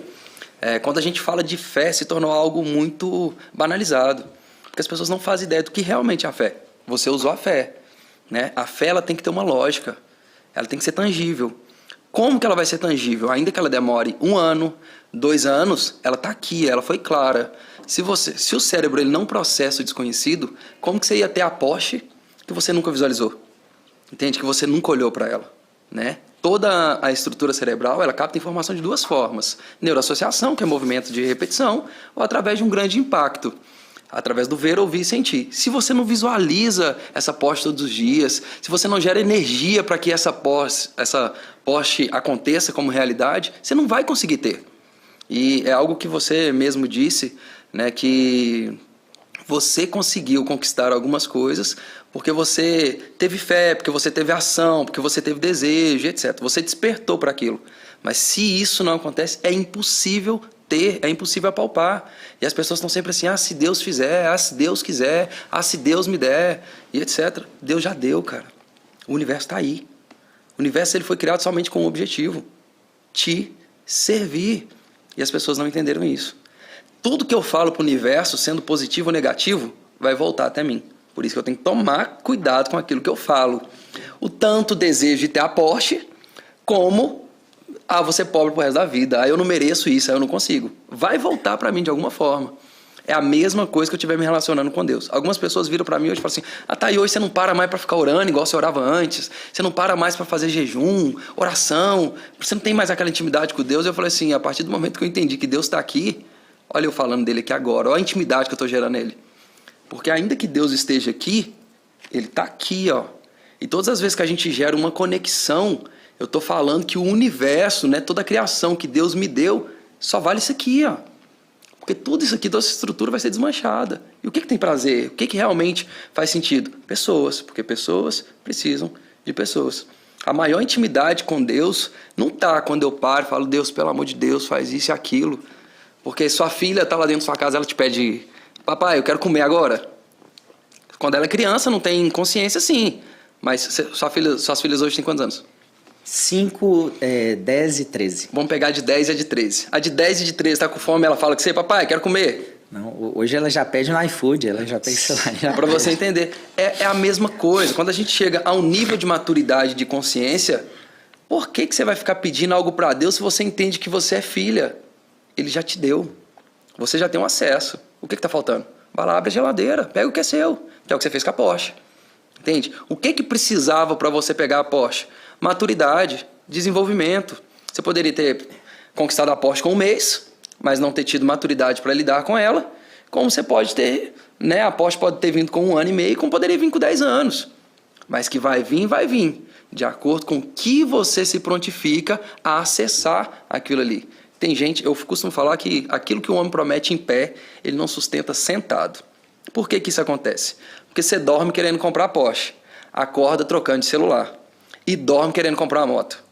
quando a gente fala de fé, se tornou algo muito banalizado, porque as pessoas não fazem ideia do que realmente é a fé. Você usou a fé, né? A fé ela tem que ter uma lógica, ela tem que ser tangível. Como que ela vai ser tangível? Ainda que ela demore 1 ano, 2 anos, ela está aqui, ela foi clara. Se o cérebro ele não processa o desconhecido, como que você ia ter a Porsche que você nunca visualizou? Entende? Que você nunca olhou para ela, né? Toda a estrutura cerebral, ela capta informação de 2 formas. Neuroassociação, que é movimento de repetição, ou através de um grande impacto. Através do ver, ouvir e sentir. Se você não visualiza essa Porsche todos os dias, se você não gera energia para que essa Porsche aconteça como realidade, você não vai conseguir ter. E é algo que você mesmo disse, né, que você conseguiu conquistar algumas coisas porque você teve fé, porque você teve ação, porque você teve desejo, etc. Você despertou para aquilo. Mas se isso não acontece, é impossível ter, é impossível apalpar. E as pessoas estão sempre assim, se Deus fizer, se Deus quiser, se Deus me der, e etc. Deus já deu, cara. O universo está aí. O universo ele foi criado somente com um objetivo: te servir. E as pessoas não entenderam isso. Tudo que eu falo para o universo, sendo positivo ou negativo, vai voltar até mim. Por isso que eu tenho que tomar cuidado com aquilo que eu falo. O tanto desejo de ter a Porsche, como vou ser pobre pro resto da vida, eu não mereço isso, eu não consigo. Vai voltar para mim de alguma forma. É a mesma coisa que eu estiver me relacionando com Deus. Algumas pessoas viram para mim hoje e falam assim, tá, e hoje você não para mais para ficar orando igual você orava antes, você não para mais para fazer jejum, oração, você não tem mais aquela intimidade com Deus. Eu falei assim, a partir do momento que eu entendi que Deus está aqui, olha eu falando dele aqui agora, olha a intimidade que eu estou gerando nele. Porque ainda que Deus esteja aqui, ele está aqui, ó. E todas as vezes que a gente gera uma conexão, eu estou falando que o universo, né, toda a criação que Deus me deu, só vale isso aqui, ó. Porque tudo isso aqui, toda essa estrutura vai ser desmanchada. E o que tem prazer? O que realmente faz sentido? Pessoas, porque pessoas precisam de pessoas. A maior intimidade com Deus não está quando eu paro e falo, Deus, pelo amor de Deus, faz isso e aquilo. Porque sua filha está lá dentro da sua casa, ela te pede, papai, eu quero comer agora. Quando ela é criança, não tem consciência, sim. Mas suas filhas hoje têm quantos anos? 5, 10 e 13. Vamos pegar de 10 e a de 13. A de 10 e de 13 está com fome, ela fala com você, papai, quero comer. Não, hoje ela já pede no iFood, ela já pede celular. Para você entender, é a mesma coisa. Quando a gente chega a um nível de maturidade, de consciência, por que você vai ficar pedindo algo para Deus se você entende que você é filha? Ele já te deu. Você já tem um acesso. O que está faltando? Vai lá, abre a geladeira, pega o que é seu, que é o que você fez com a Porsche. Entende? O que precisava para você pegar a Porsche? Maturidade, desenvolvimento. Você poderia ter conquistado a Porsche com 1 mês, mas não ter tido maturidade para lidar com ela. Como você pode ter, né? A Porsche pode ter vindo com 1 ano e meio, como poderia vir com 10 anos. Mas que vai vir, de acordo com que você se prontifica a acessar aquilo ali. Tem gente, eu costumo falar que aquilo que o homem promete em pé, ele não sustenta sentado. Por que isso acontece? Porque você dorme querendo comprar a Porsche, acorda trocando de celular e dorme querendo comprar uma moto.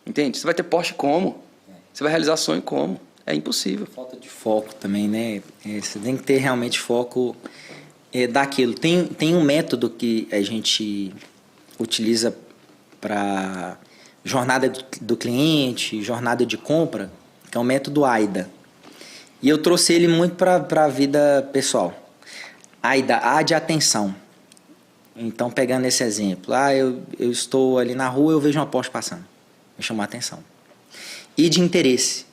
Entende? Você vai ter Porsche como? Você vai realizar sonho como? É impossível. Falta de foco também, né? Você tem que ter realmente foco daquilo. Tem um método que a gente utiliza para jornada do cliente, jornada de compra, que é o método AIDA. E eu trouxe ele muito para a vida pessoal. AIDA, A de atenção. Então, pegando esse exemplo, eu estou ali na rua, eu vejo uma Porsche passando. Me chamou a atenção. E de interesse.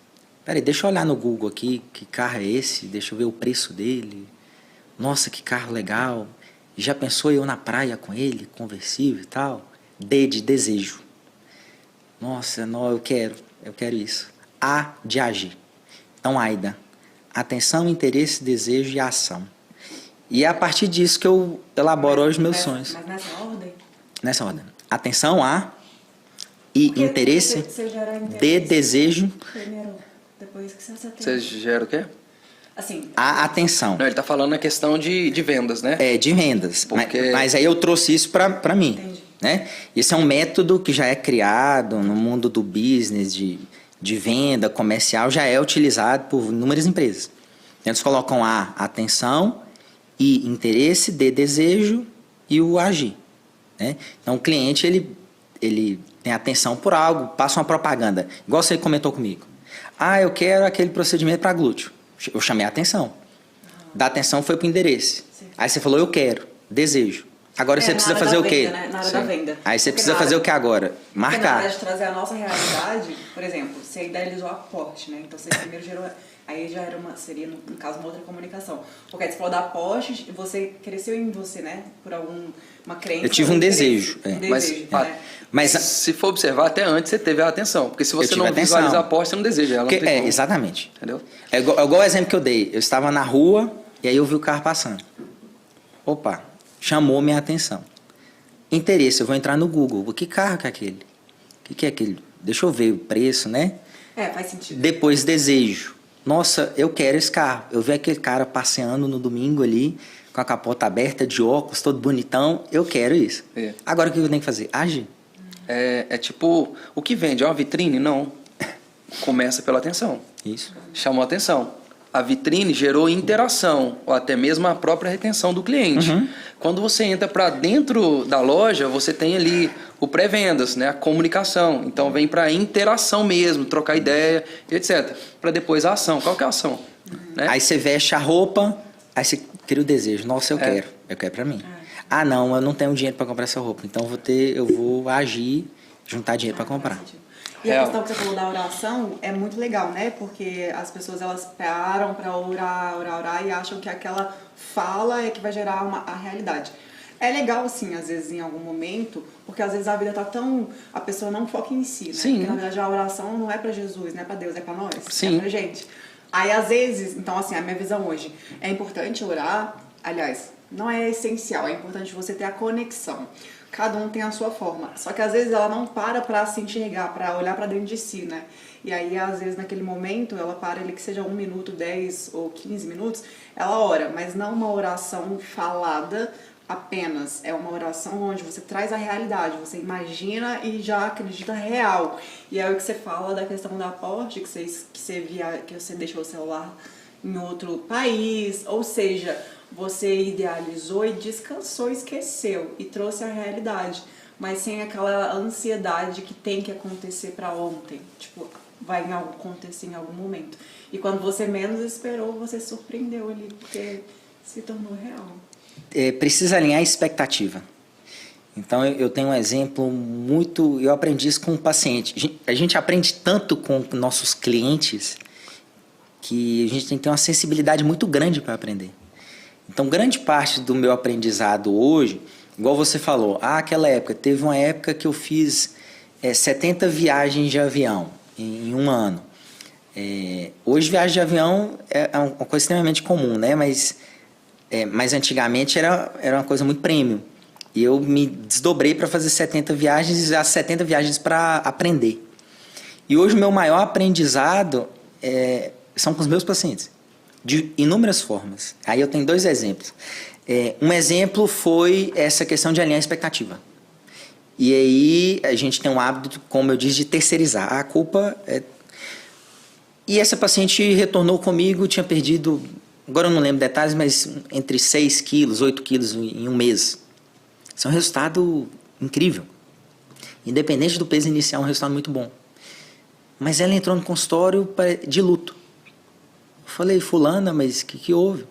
Peraí, deixa eu olhar no Google aqui, que carro é esse? Deixa eu ver o preço dele. Nossa, que carro legal. Já pensou eu na praia com ele, conversível e tal? D de desejo. Nossa, não, eu quero isso. A de agir. Então, AIDA. Atenção, interesse, desejo e ação. E é a partir disso que eu elaboro hoje meus sonhos. Mas nessa ordem? Nessa ordem. Atenção, A. I, Porque interesse. Você gera interesse. D, desejo. Primeiro, depois que você Você gera o quê? Assim, A, atenção. Não, ele está falando na questão de vendas, né? De vendas. Porque... Mas aí eu trouxe isso para mim. Entendi. Né? Esse é um método que já é criado no mundo do business, de venda comercial, já é utilizado por inúmeras empresas. Eles colocam A, atenção, I, interesse, D, desejo e o agir. Né? Então o cliente ele tem atenção por algo, passa uma propaganda, igual você comentou comigo. Eu quero aquele procedimento para glúteo. Eu chamei a atenção. Da atenção foi para o interesse. Sim. Aí você falou, eu quero, desejo. Agora você precisa fazer o quê? Venda, né? Na área da venda. Aí você Porque precisa fazer o que agora? Porque na Marcar. hora de trazer a nossa realidade, por exemplo, você idealizou aporte, né? Então você primeiro gerou. Aí já era seria, no caso, uma outra comunicação. Porque aí você falou da aporte, você cresceu em você, né? Por uma crença. Eu tive um desejo. Mas se for observar, até antes você teve a atenção. Porque se você não visualiza a aposta, você não deseja ela. Não tem exatamente. Entendeu? É igual o exemplo que eu dei. Eu estava na rua e aí eu vi o carro passando. Opa, chamou minha atenção. Interesse, eu vou entrar no Google. Que carro que é aquele? O que é aquele? Deixa eu ver o preço, né? Faz sentido. Depois, desejo. Nossa, eu quero esse carro. Eu vi aquele cara passeando no domingo ali, com a capota aberta, de óculos, todo bonitão. Eu quero isso. Agora, o que eu tenho que fazer? Agir. É tipo, o que vende? É uma vitrine? Não. Começa pela atenção. Isso. Chamou a atenção. A vitrine gerou interação, ou até mesmo a própria retenção do cliente. Quando você entra para dentro da loja, você tem ali o pré-vendas, né? A comunicação. Então vem para interação mesmo, trocar ideia, etc. Para depois a ação. Qual que é a ação? Né? Aí você veste a roupa, aí você cria o desejo. Nossa, eu quero para mim. Ah, não, eu não tenho dinheiro para comprar essa roupa. Então eu vou agir, juntar dinheiro para comprar. E a questão que você falou da oração é muito legal, né? Porque as pessoas, elas param para orar e acham que aquela fala é que vai gerar a realidade. É legal, sim, às vezes, em algum momento, porque às vezes a vida tá tão... A pessoa não foca em si, né? Sim. Porque, na verdade, a oração não é para Jesus, não é para Deus, é para nós. Sim. É pra gente. Aí, às vezes... Então, assim, a minha visão hoje, é importante orar. Aliás, não é essencial, é importante você ter a conexão. Cada um tem a sua forma. Só que às vezes ela não para se enxergar, para olhar para dentro de si, né? E aí, às vezes, naquele momento, ela para ali que seja 1 minuto, 10 ou 15 minutos, ela ora, mas não uma oração falada apenas. É uma oração onde você traz a realidade, você imagina e já acredita real. E aí o que você fala da questão da aporte, que você deixou o celular em outro país, ou seja... Você idealizou e descansou, esqueceu e trouxe a realidade, mas sem aquela ansiedade que tem que acontecer para ontem. Tipo, vai acontecer em algum momento. E quando você menos esperou, você se surpreendeu ali, porque se tornou real. Precisa alinhar a expectativa. Então, eu tenho um exemplo muito... Eu aprendi isso com um paciente. A gente aprende tanto com nossos clientes que a gente tem que ter uma sensibilidade muito grande para aprender. Então, grande parte do meu aprendizado hoje, igual você falou, aquela época, teve uma época que eu fiz 70 viagens de avião em um ano. Hoje, viagem de avião é uma coisa extremamente comum, né? Mas antigamente era uma coisa muito premium. E eu me desdobrei para fazer 70 viagens e as 70 viagens para aprender. E hoje o meu maior aprendizado são com os meus pacientes. De inúmeras formas. Aí eu tenho 2 exemplos. Um exemplo foi essa questão de alinhar a expectativa. E aí a gente tem um hábito, como eu disse, de terceirizar. A culpa é... E essa paciente retornou comigo, tinha perdido, agora eu não lembro detalhes, mas entre 6 quilos, 8 quilos em um mês. Isso é um resultado incrível. Independente do peso inicial, é um resultado muito bom. Mas ela entrou no consultório de luto. Falei, fulana, mas o que houve?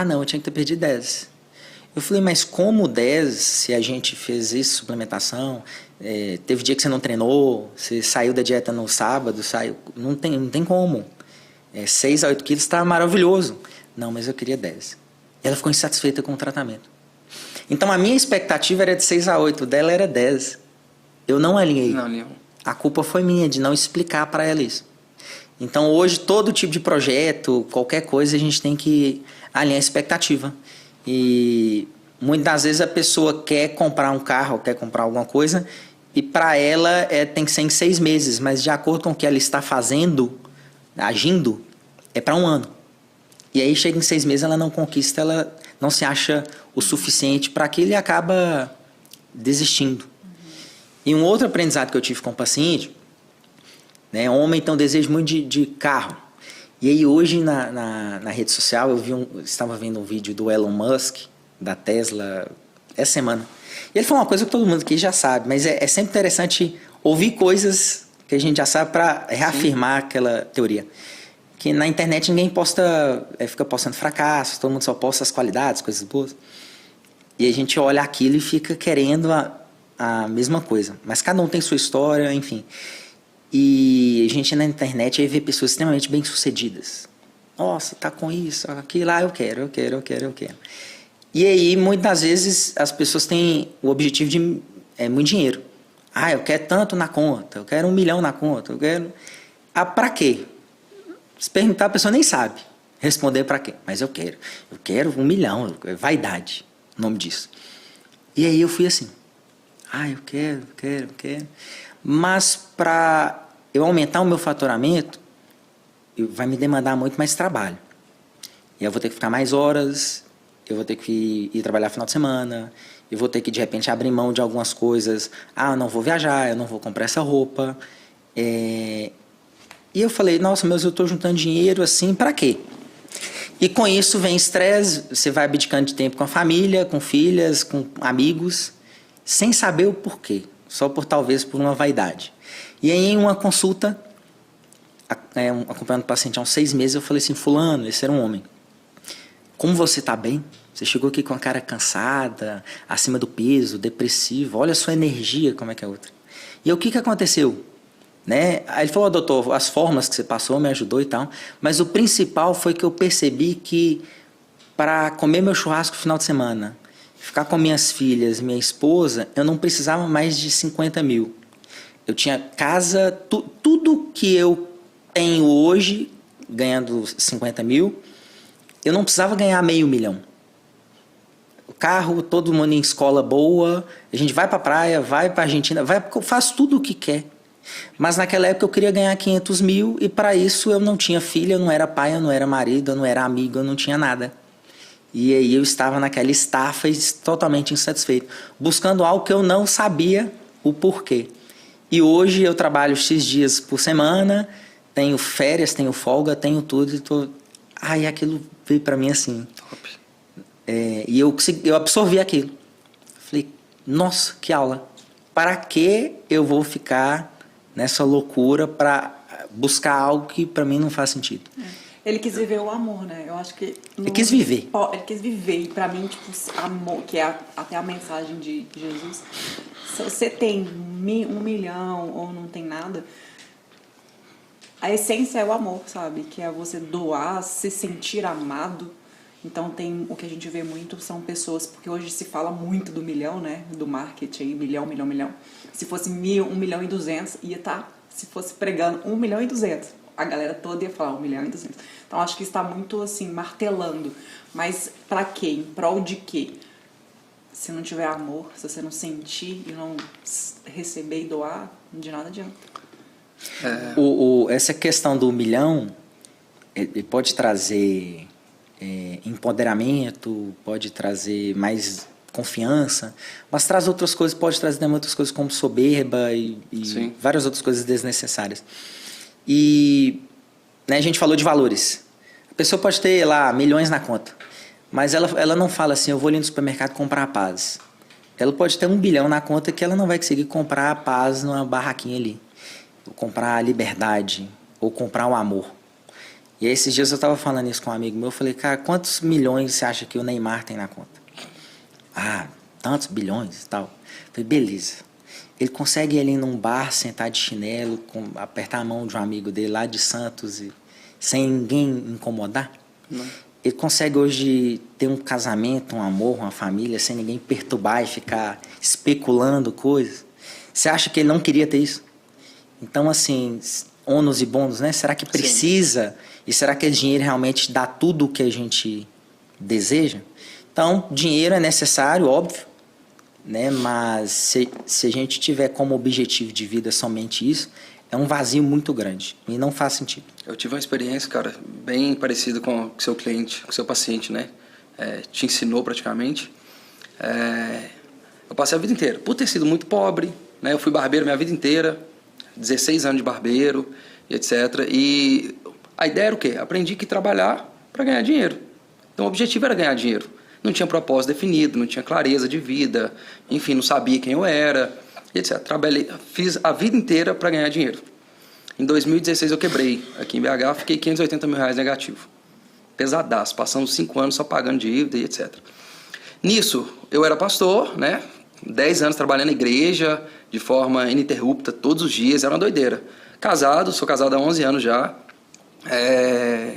Não, eu tinha que ter perdido 10. Eu falei, mas como 10 se a gente fez isso, suplementação, teve dia que você não treinou, você saiu da dieta no sábado, não tem como. 6 a 8 quilos está maravilhoso. Não, mas eu queria 10. Ela ficou insatisfeita com o tratamento. Então a minha expectativa era de 6 a 8, dela era 10. Eu não alinhei. Não. A culpa foi minha de não explicar para ela isso. Então, hoje, todo tipo de projeto, qualquer coisa, a gente tem que alinhar a expectativa. E muitas das vezes a pessoa quer comprar um carro, quer comprar alguma coisa, e para ela tem que ser em 6 meses, mas de acordo com o que ela está fazendo, agindo, é para 1 ano. E aí chega em 6 meses, ela não conquista, ela não se acha o suficiente para aquilo e acaba desistindo. E um outro aprendizado que eu tive com o paciente... Homem tem um desejo muito de carro. E aí hoje na rede social eu estava vendo um vídeo do Elon Musk, da Tesla, essa semana. E ele falou uma coisa que todo mundo aqui já sabe, mas é sempre interessante ouvir coisas que a gente já sabe para reafirmar aquela teoria. Que na internet ninguém fica postando fracassos, todo mundo só posta as qualidades, coisas boas. E a gente olha aquilo e fica querendo a mesma coisa. Mas cada um tem sua história, enfim. E a gente na internet aí vê pessoas extremamente bem-sucedidas. Nossa, tá com isso, aquilo, eu quero. E aí, muitas vezes, as pessoas têm o objetivo de muito dinheiro. Eu quero tanto na conta, eu quero 1 milhão na conta, eu quero... pra quê? Se perguntar, a pessoa nem sabe responder pra quê. Mas eu quero 1 milhão, é vaidade, o nome disso. E aí eu fui assim, eu quero. Mas para eu aumentar o meu faturamento, vai me demandar muito mais trabalho. E eu vou ter que ficar mais horas, eu vou ter que ir trabalhar final de semana, eu vou ter que, de repente, abrir mão de algumas coisas. Eu não vou viajar, eu não vou comprar essa roupa. E eu falei, nossa, mas eu estou juntando dinheiro assim, para quê? E com isso vem estresse, você vai abdicando de tempo com a família, com filhas, com amigos, sem saber o porquê, só talvez por uma vaidade. E aí em uma consulta, acompanhando o paciente há uns 6 meses, eu falei assim, fulano, esse era um homem, como você está bem? Você chegou aqui com a cara cansada, acima do peso, depressivo, olha a sua energia, como é que é outra. E aí, o que aconteceu? Aí ele falou, doutor, as formas que você passou me ajudou e tal, mas o principal foi que eu percebi que para comer meu churrasco no final de semana, ficar com minhas filhas, minha esposa, eu não precisava mais de 50 mil. Eu tinha casa, tudo que eu tenho hoje, ganhando 50 mil, eu não precisava ganhar meio milhão. O carro, todo mundo em escola boa, a gente vai para a praia, vai para a Argentina, faz tudo o que quer. Mas naquela época eu queria ganhar 500 mil e para isso eu não tinha filha, eu não era pai, eu não era marido, eu não era amigo, eu não tinha nada. E aí eu estava naquela estafa e totalmente insatisfeito, buscando algo que eu não sabia o porquê. E hoje eu trabalho X dias por semana, tenho férias, tenho folga, tenho tudo e aquilo veio para mim assim. Top. E eu absorvi aquilo. Falei, nossa, que aula. Para que eu vou ficar nessa loucura para buscar algo que para mim não faz sentido? Ele quis viver o amor, né? Eu acho que... Ele quis viver. Ele quis viver. E pra mim, tipo, amor, que é até a mensagem de Jesus. Se você tem 1 milhão ou não tem nada, a essência é o amor, sabe? Que é você doar, se sentir amado. Então tem o que a gente vê muito são pessoas, porque hoje se fala muito do milhão, né? Do marketing, milhão. Se fosse 1 milhão e 200, ia estar, se fosse pregando 1 milhão e 200, a galera toda ia falar 1 milhão e 200. Então acho que está muito assim, martelando. Mas pra quê? Em prol de quê? Se não tiver amor, se você não sentir e não receber e doar, de nada adianta. Essa questão do 1 milhão, ele pode trazer empoderamento, pode trazer mais confiança, mas traz outras coisas, pode trazer também outras coisas como soberba e várias outras coisas desnecessárias. E a gente falou de valores. A pessoa pode ter lá milhões na conta, mas ela não fala assim, eu vou ali no supermercado comprar a paz. Ela pode ter 1 bilhão na conta que ela não vai conseguir comprar a paz numa barraquinha ali, ou comprar a liberdade, ou comprar o amor. E aí, esses dias eu estava falando isso com um amigo meu, eu falei, cara, quantos milhões você acha que o Neymar tem na conta? Tantos bilhões e tal. Eu falei, beleza. Ele consegue ir ali num bar, sentar de chinelo, apertar a mão de um amigo dele lá de Santos, sem ninguém incomodar? Não. Ele consegue hoje ter um casamento, um amor, uma família, sem ninguém perturbar e ficar especulando coisas? Você acha que ele não queria ter isso? Então, assim, ônus e bônus, né? Será que precisa? Sim. E será que esse dinheiro realmente dá tudo o que a gente deseja? Então, dinheiro é necessário, óbvio, né? Mas se a gente tiver como objetivo de vida somente isso, é um vazio muito grande e não faz sentido. Eu tive uma experiência, cara, bem parecida com o seu cliente, com o seu paciente, né? Te ensinou praticamente. Eu passei a vida inteira, por ter sido muito pobre, né? Eu fui barbeiro minha vida inteira, 16 anos de barbeiro, etc. E a ideia era o quê? Aprendi que trabalhar para ganhar dinheiro. Então o objetivo era ganhar dinheiro. Não tinha propósito definido, não tinha clareza de vida, enfim, não sabia quem eu era, etc. Fiz a vida inteira para ganhar dinheiro. Em 2016 eu quebrei. Aqui em BH fiquei R$580 mil negativo. Pesadaço, passando 5 anos só pagando dívida e etc. Nisso, eu era pastor, né? 10 anos trabalhando na igreja, de forma ininterrupta, todos os dias, era uma doideira. Casado, sou casado há 11 anos já.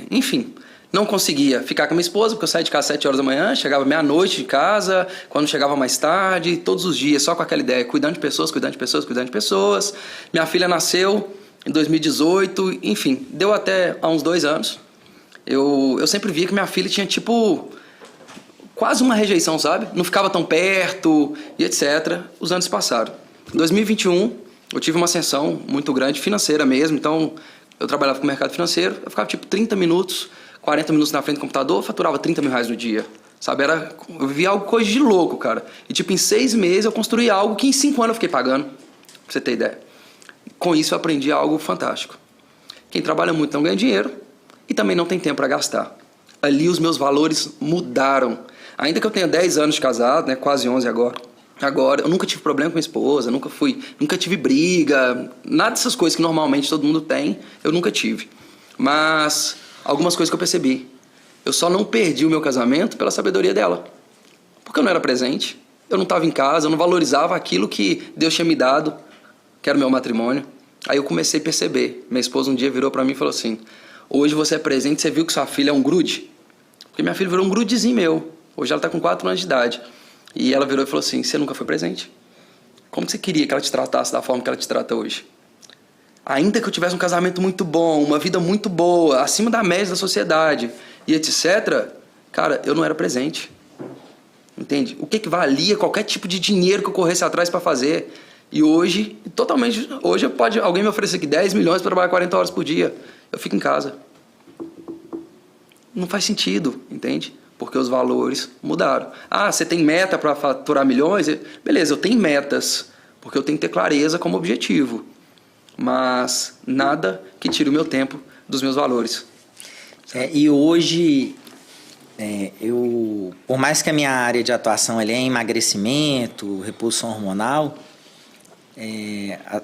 Enfim, não conseguia ficar com a minha esposa, porque eu saía de casa às 7 horas da manhã, chegava meia-noite de casa, quando chegava mais tarde, todos os dias, só com aquela ideia, cuidando de pessoas, cuidando de pessoas, cuidando de pessoas. Minha filha nasceu em 2018, enfim, deu até há uns 2 anos. Eu sempre via que minha filha tinha, tipo, quase uma rejeição, sabe? Não ficava tão perto e etc. Os anos passaram. Em 2021, eu tive uma ascensão muito grande, financeira mesmo, então eu trabalhava com o mercado financeiro, eu ficava tipo 30 minutos, 40 minutos na frente do computador, eu faturava R$30.000 no dia, sabe? Eu vivia algo coisa de louco, cara. E tipo, em 6 meses eu construí algo que em 5 anos eu fiquei pagando, pra você ter ideia. Com isso eu aprendi algo fantástico. Quem trabalha muito não ganha dinheiro e também não tem tempo para gastar. Ali os meus valores mudaram. Ainda que eu tenha 10 anos de casado, né, quase 11 agora, eu nunca tive problema com minha esposa, nunca tive briga, nada dessas coisas que normalmente todo mundo tem, eu nunca tive. Mas algumas coisas que eu percebi. Eu só não perdi o meu casamento pela sabedoria dela. Porque eu não era presente, eu não estava em casa, eu não valorizava aquilo que Deus tinha me dado, que era o meu matrimônio. Aí eu comecei a perceber. Minha esposa um dia virou para mim e falou assim: hoje você é presente, você viu que sua filha é um grude? Porque minha filha virou um grudezinho meu. Hoje ela está com 4 anos de idade. E ela virou e falou assim: você nunca foi presente? Como que você queria que ela te tratasse da forma que ela te trata hoje? Ainda que eu tivesse um casamento muito bom, uma vida muito boa, acima da média da sociedade e etc., cara, eu não era presente. Entende? O que valia qualquer tipo de dinheiro que eu corresse atrás para fazer? E hoje, alguém me oferecer aqui 10 milhões para trabalhar 40 horas por dia. Eu fico em casa. Não faz sentido, entende? Porque os valores mudaram. Ah, você tem meta para faturar milhões? Beleza, eu tenho metas, porque eu tenho que ter clareza como objetivo. Mas nada que tire o meu tempo dos meus valores. E hoje, por mais que a minha área de atuação é emagrecimento, reposição hormonal,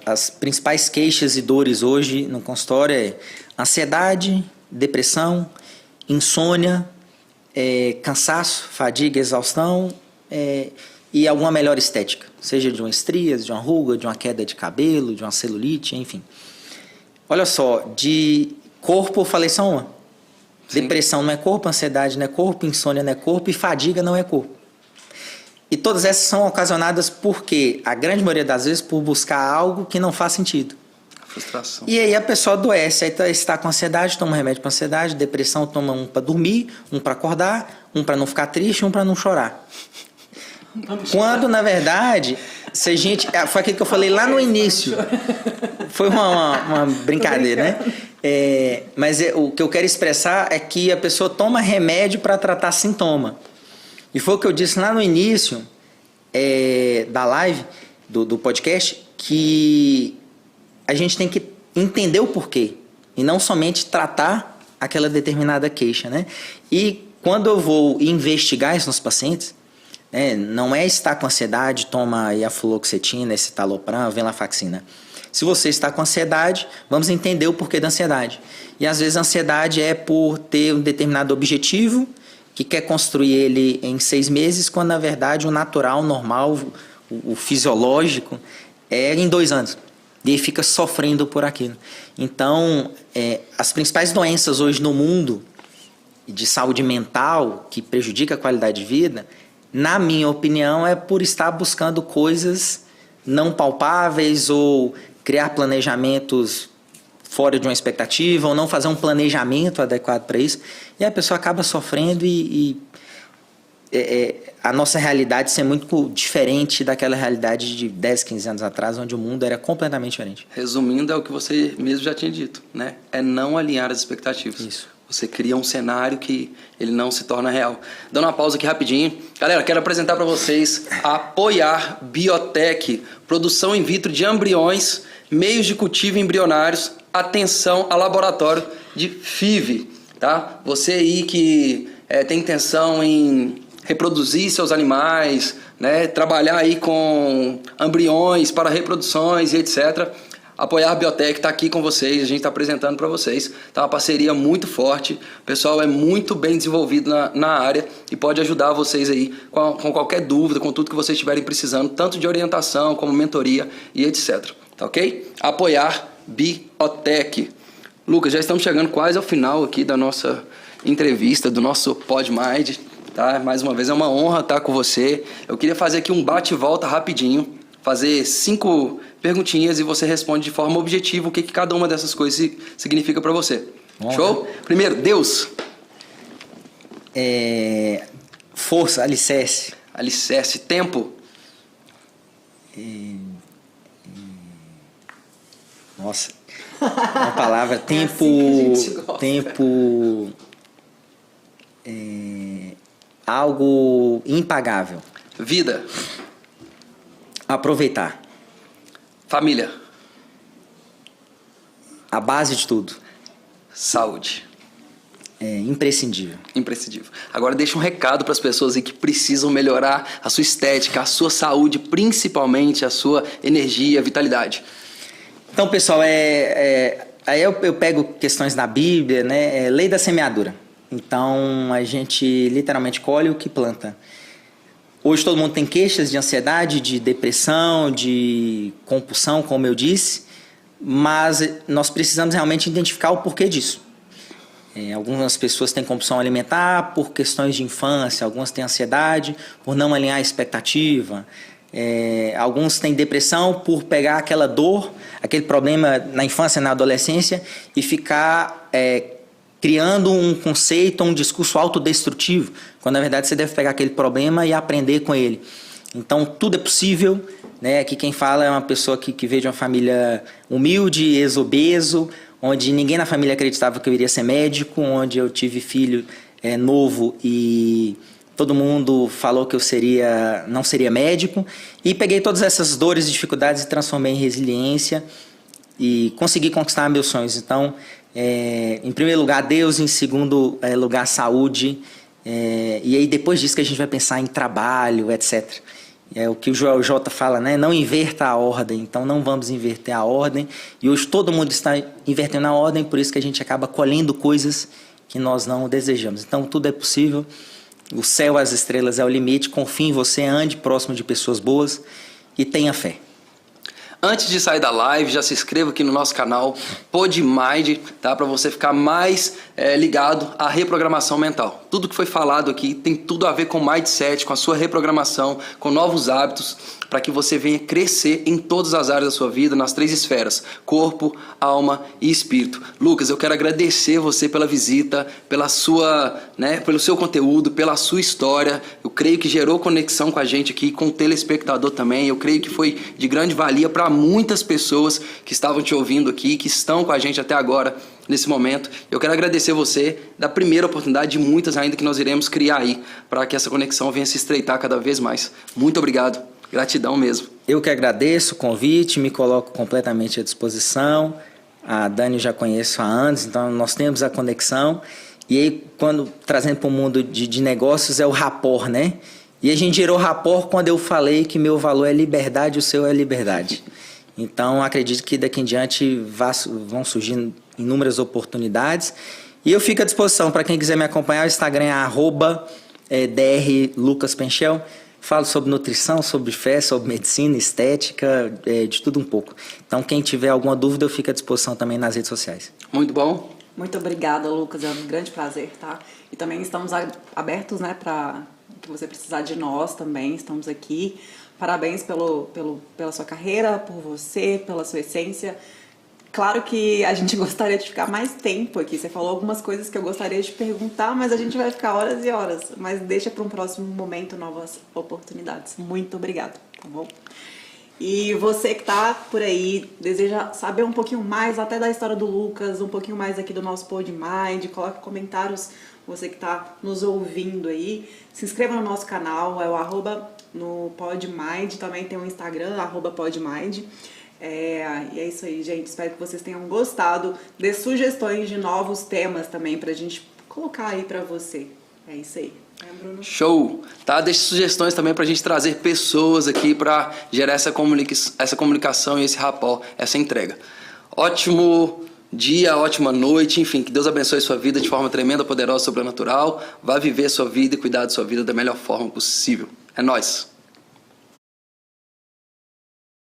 as principais queixas e dores hoje no consultório é ansiedade, depressão, insônia, cansaço, fadiga, exaustão e alguma melhora estética, seja de uma estria, de uma ruga, de uma queda de cabelo, de uma celulite, enfim. Olha só, de corpo eu falei só uma. Sim. Depressão não é corpo, ansiedade não é corpo, insônia não é corpo e fadiga não é corpo. E todas essas são ocasionadas porque, a grande maioria das vezes, por buscar algo que não faz sentido. Frustração. E aí a pessoa adoece, aí está com ansiedade, toma um remédio para ansiedade, depressão, toma um para dormir, um para acordar, um para não ficar triste, um para não chorar. Quando, na verdade, se a gente... Foi aquilo que eu falei lá no início. Foi uma brincadeira, né? Mas o que eu quero expressar é que a pessoa toma remédio para tratar sintoma. E foi o que eu disse lá no início da live, do podcast, que a gente tem que entender o porquê e não somente tratar aquela determinada queixa, né? E quando eu vou investigar isso nos pacientes, não é estar com ansiedade, toma aí a fluoxetina, esse citalopram, venlafaxina. Se você está com ansiedade, vamos entender o porquê da ansiedade. E às vezes a ansiedade é por ter um determinado objetivo que quer construir ele em 6 meses, quando na verdade o natural, o normal, o fisiológico é em 2 anos. E aí fica sofrendo por aquilo. Então, as principais doenças hoje no mundo de saúde mental que prejudica a qualidade de vida, na minha opinião, é por estar buscando coisas não palpáveis ou criar planejamentos fora de uma expectativa ou não fazer um planejamento adequado para isso. E a pessoa acaba sofrendo a nossa realidade ser muito diferente daquela realidade de 10, 15 anos atrás, onde o mundo era completamente diferente. Resumindo, é o que você mesmo já tinha dito, né? É não alinhar as expectativas. Isso. Você cria um cenário que ele não se torna real. Dando uma pausa aqui rapidinho. Galera, quero apresentar para vocês a Apoiar Biotech. Produção in vitro de embriões, meios de cultivo embrionários, atenção a laboratório de FIV. Tá? Você aí que tem intenção em reproduzir seus animais, né? Trabalhar aí com embriões para reproduções e etc. Apoiar Biotech está aqui com vocês, a gente está apresentando para vocês. Tá uma parceria muito forte, o pessoal é muito bem desenvolvido na área e pode ajudar vocês aí com qualquer dúvida, com tudo que vocês estiverem precisando, tanto de orientação como mentoria e etc. Tá ok? Apoiar Biotech. Lucas, já estamos chegando quase ao final aqui da nossa entrevista, do nosso PodMind. Tá? Mais uma vez é uma honra estar com você. Eu queria fazer aqui um bate-volta rapidinho, fazer 5 perguntinhas e você responde de forma objetiva o que cada uma dessas coisas significa para você. Bom, show? Primeiro, Deus. Força, alicerce. Alicerce. Tempo. Nossa, uma palavra. Tempo. Tempo. Algo impagável. Vida. Aproveitar. Família. A base de tudo. Saúde. Imprescindível. Imprescindível. Agora deixa um recado para as pessoas aí que precisam melhorar a sua estética, a sua saúde, principalmente a sua energia, vitalidade. Então, pessoal, aí eu pego questões da Bíblia, né? Lei da semeadura. Então, a gente literalmente colhe o que planta. Hoje todo mundo tem queixas de ansiedade, de depressão, de compulsão, como eu disse, mas nós precisamos realmente identificar o porquê disso. Algumas pessoas têm compulsão alimentar por questões de infância, algumas têm ansiedade por não alinhar a expectativa, alguns têm depressão por pegar aquela dor, aquele problema na infância, na adolescência e ficar criando um conceito, um discurso autodestrutivo, quando na verdade você deve pegar aquele problema e aprender com ele. Então tudo é possível, né? Aqui quem fala é uma pessoa que veio de uma família humilde, ex-obeso, onde ninguém na família acreditava que eu iria ser médico, onde eu tive filho novo e todo mundo falou que eu não seria médico, e peguei todas essas dores e dificuldades e transformei em resiliência e consegui conquistar meus sonhos. Então, em primeiro lugar, Deus, em segundo lugar, saúde, e aí depois disso que a gente vai pensar em trabalho, etc. É o que o Joel J fala, né? Não inverta a ordem, então não vamos inverter a ordem. E hoje todo mundo está invertendo a ordem, por isso que a gente acaba colhendo coisas que nós não desejamos. Então tudo é possível, o céu, as estrelas é o limite, confie em você, ande próximo de pessoas boas e tenha fé. Antes de sair da live, já se inscreva aqui no nosso canal PodMind, tá? Para você ficar mais ligado à reprogramação mental. Tudo que foi falado aqui tem tudo a ver com mindset, com a sua reprogramação, com novos hábitos, para que você venha crescer em todas as áreas da sua vida, nas 3 esferas: corpo, alma e espírito. Lucas, eu quero agradecer você pela visita, pela sua, pelo seu conteúdo, pela sua história. Eu creio que gerou conexão com a gente aqui, com o telespectador também. Eu creio que foi de grande valia para muitas pessoas que estavam te ouvindo aqui, que estão com a gente até agora, nesse momento. Eu quero agradecer você da primeira oportunidade de muitas ainda que nós iremos criar aí, para que essa conexão venha se estreitar cada vez mais. Muito obrigado. Gratidão mesmo. Eu que agradeço o convite, me coloco completamente à disposição. A Dani eu já conheço há anos, então nós temos a conexão. E aí, trazendo para o mundo de negócios, é o rapport, né? E a gente gerou rapport quando eu falei que meu valor é liberdade, o seu é liberdade. Então, acredito que daqui em diante vão surgindo inúmeras oportunidades. E eu fico à disposição para quem quiser me acompanhar. O Instagram é @drlucaspenchel. Falo sobre nutrição, sobre fé, sobre medicina, estética, de tudo um pouco. Então, quem tiver alguma dúvida, eu fico à disposição também nas redes sociais. Muito bom. Muito obrigada, Lucas. É um grande prazer, tá? E também estamos abertos, né, para que você precisar de nós também. Estamos aqui. Parabéns pela sua carreira, por você, pela sua essência. Claro que a gente gostaria de ficar mais tempo aqui. Você falou algumas coisas que eu gostaria de perguntar, mas a gente vai ficar horas e horas. Mas deixa para um próximo momento novas oportunidades. Muito obrigada, tá bom? E você que tá por aí, deseja saber um pouquinho mais até da história do Lucas, um pouquinho mais aqui do nosso PodMind, coloque comentários, você que tá nos ouvindo aí. Se inscreva no nosso canal, é o @no PodMind, também tem o Instagram, @PodMind. E é isso aí, gente. Espero que vocês tenham gostado. Dê sugestões de novos temas também pra gente colocar aí pra você. É isso aí. Bruno? Show! Tá? Deixe sugestões também pra gente trazer pessoas aqui pra gerar essa comunicação e esse rapport, essa entrega. Ótimo dia, ótima noite, enfim, que Deus abençoe sua vida de forma tremenda, poderosa, sobrenatural. Vá viver a sua vida e cuidar da sua vida da melhor forma possível. É nóis!